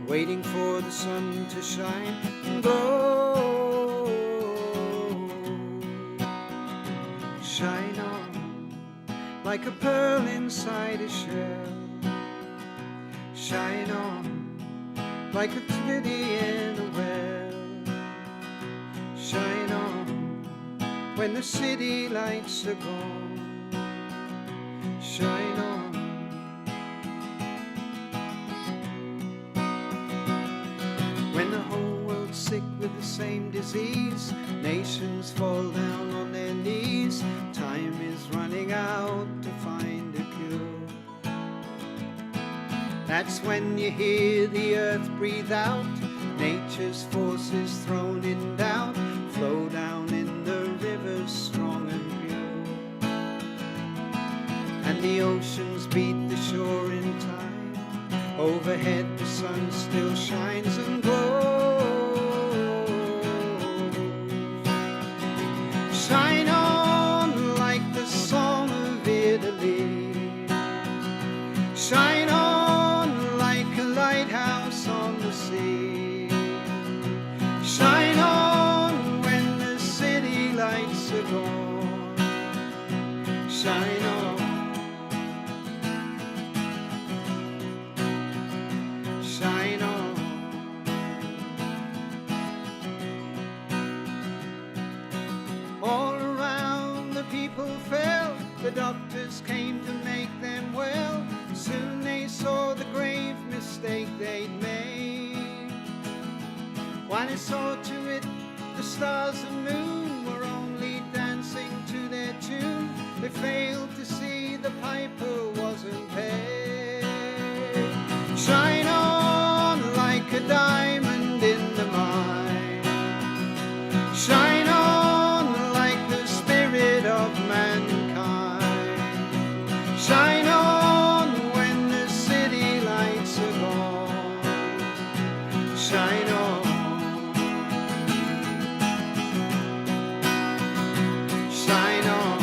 waiting for the sun to shine and glow. Shine on like a pearl inside a shell. Shine on like a titty in a well. Shine on when the city lights are gone. Shine on. When the whole world's sick with the same disease, nations fall down on their knees. Time is running out to find a cure. That's when you hear the earth breathe out, nature's forces thrown in doubt, flow down in the rivers strong and pure. And the oceans beat the shore in time, overhead the sun still shines and glows. Shine on like the song of Italy. Shine on like a lighthouse on the sea. Shine on when the city lights are gone. Shine on. Shine on. All around the people fell, the doctors came to make them well. Soon they saw the grave mistake they'd made. While they saw to it, the stars and moon were only dancing to their tune. They failed to see the piper wasn't paid. Shine on like a diamond in the mine. Shine on like the spirit of mankind. Shine on when the city lights are gone. Shine on. Shine on.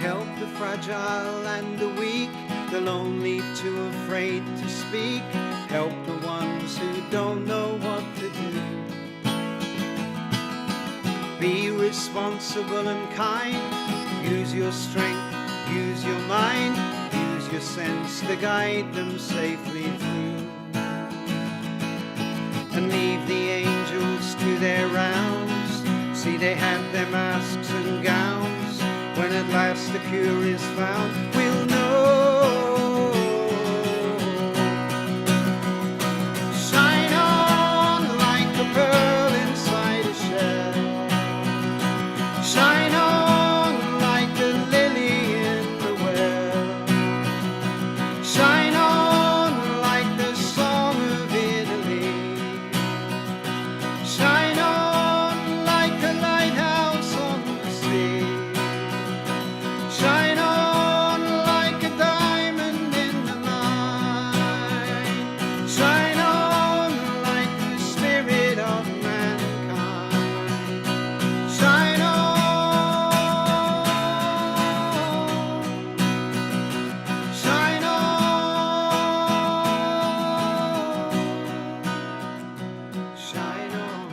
Help the fragile and the weak, the lonely too afraid to speak. Help the ones who don't know what to do. Be responsible and kind. Use your strength, use your mind, use your sense to guide them safely through. And leave the angels to their rounds. See, they have their masks and gowns. When at last the cure is found, we'll know. Shine on like a pearl inside a shell. Shine on like a lily in the well. Shine on like the song of Italy. Shine on like a lighthouse on the sea. Shine on like a diamond in the mine. Shine on like the spirit of mankind. Shine on. Shine on. Shine on.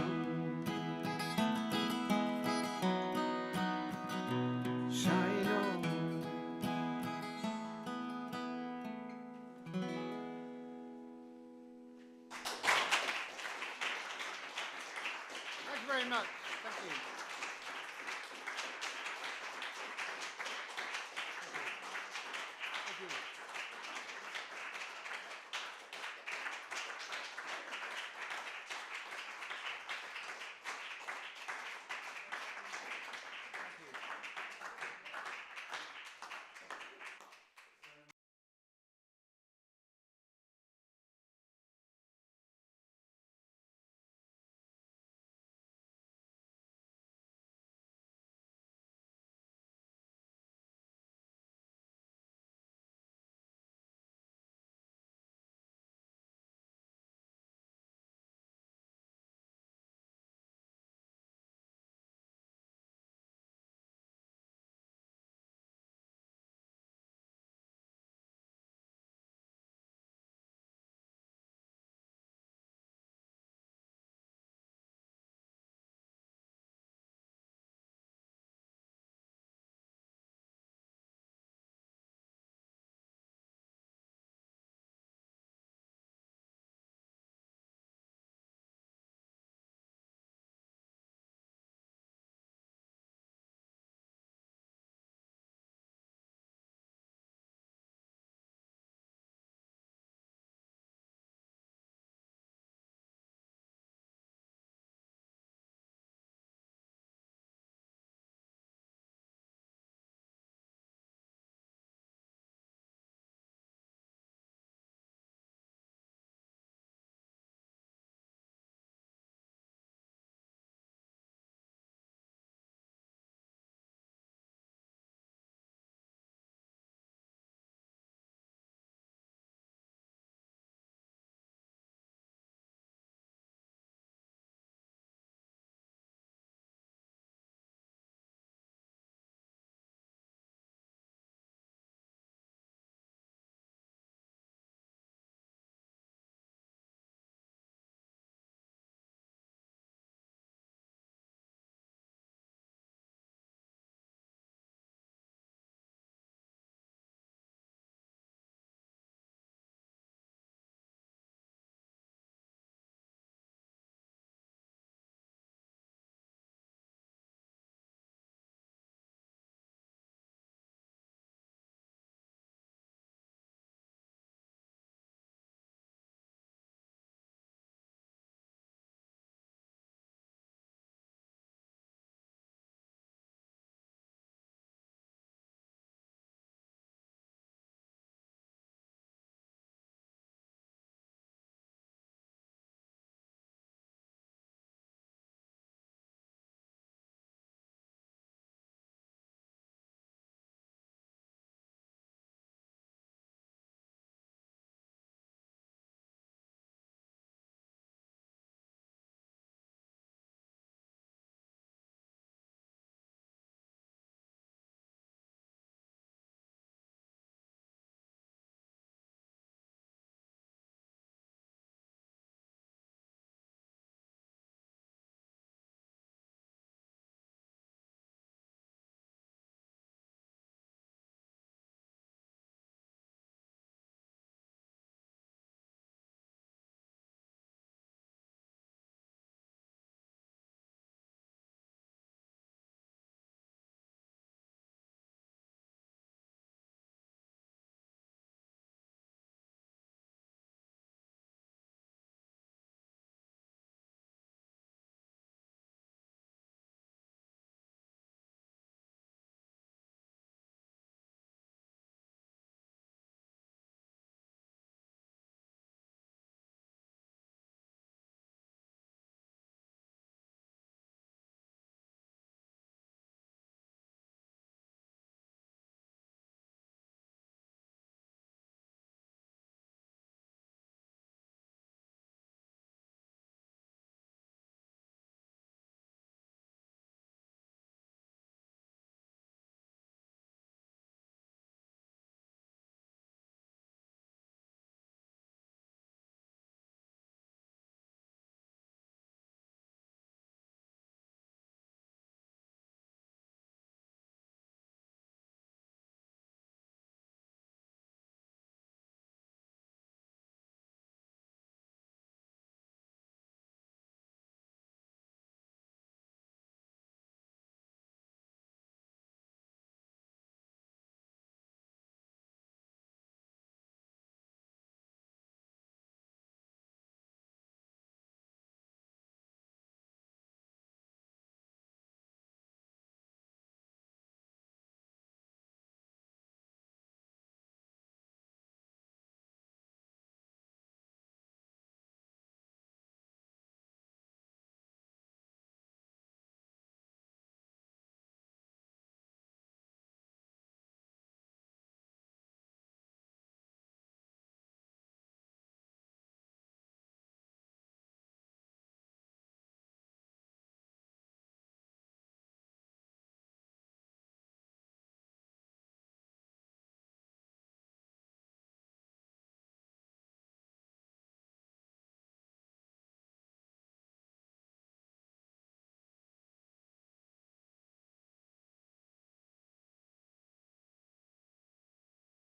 Shine on. Thank you very much.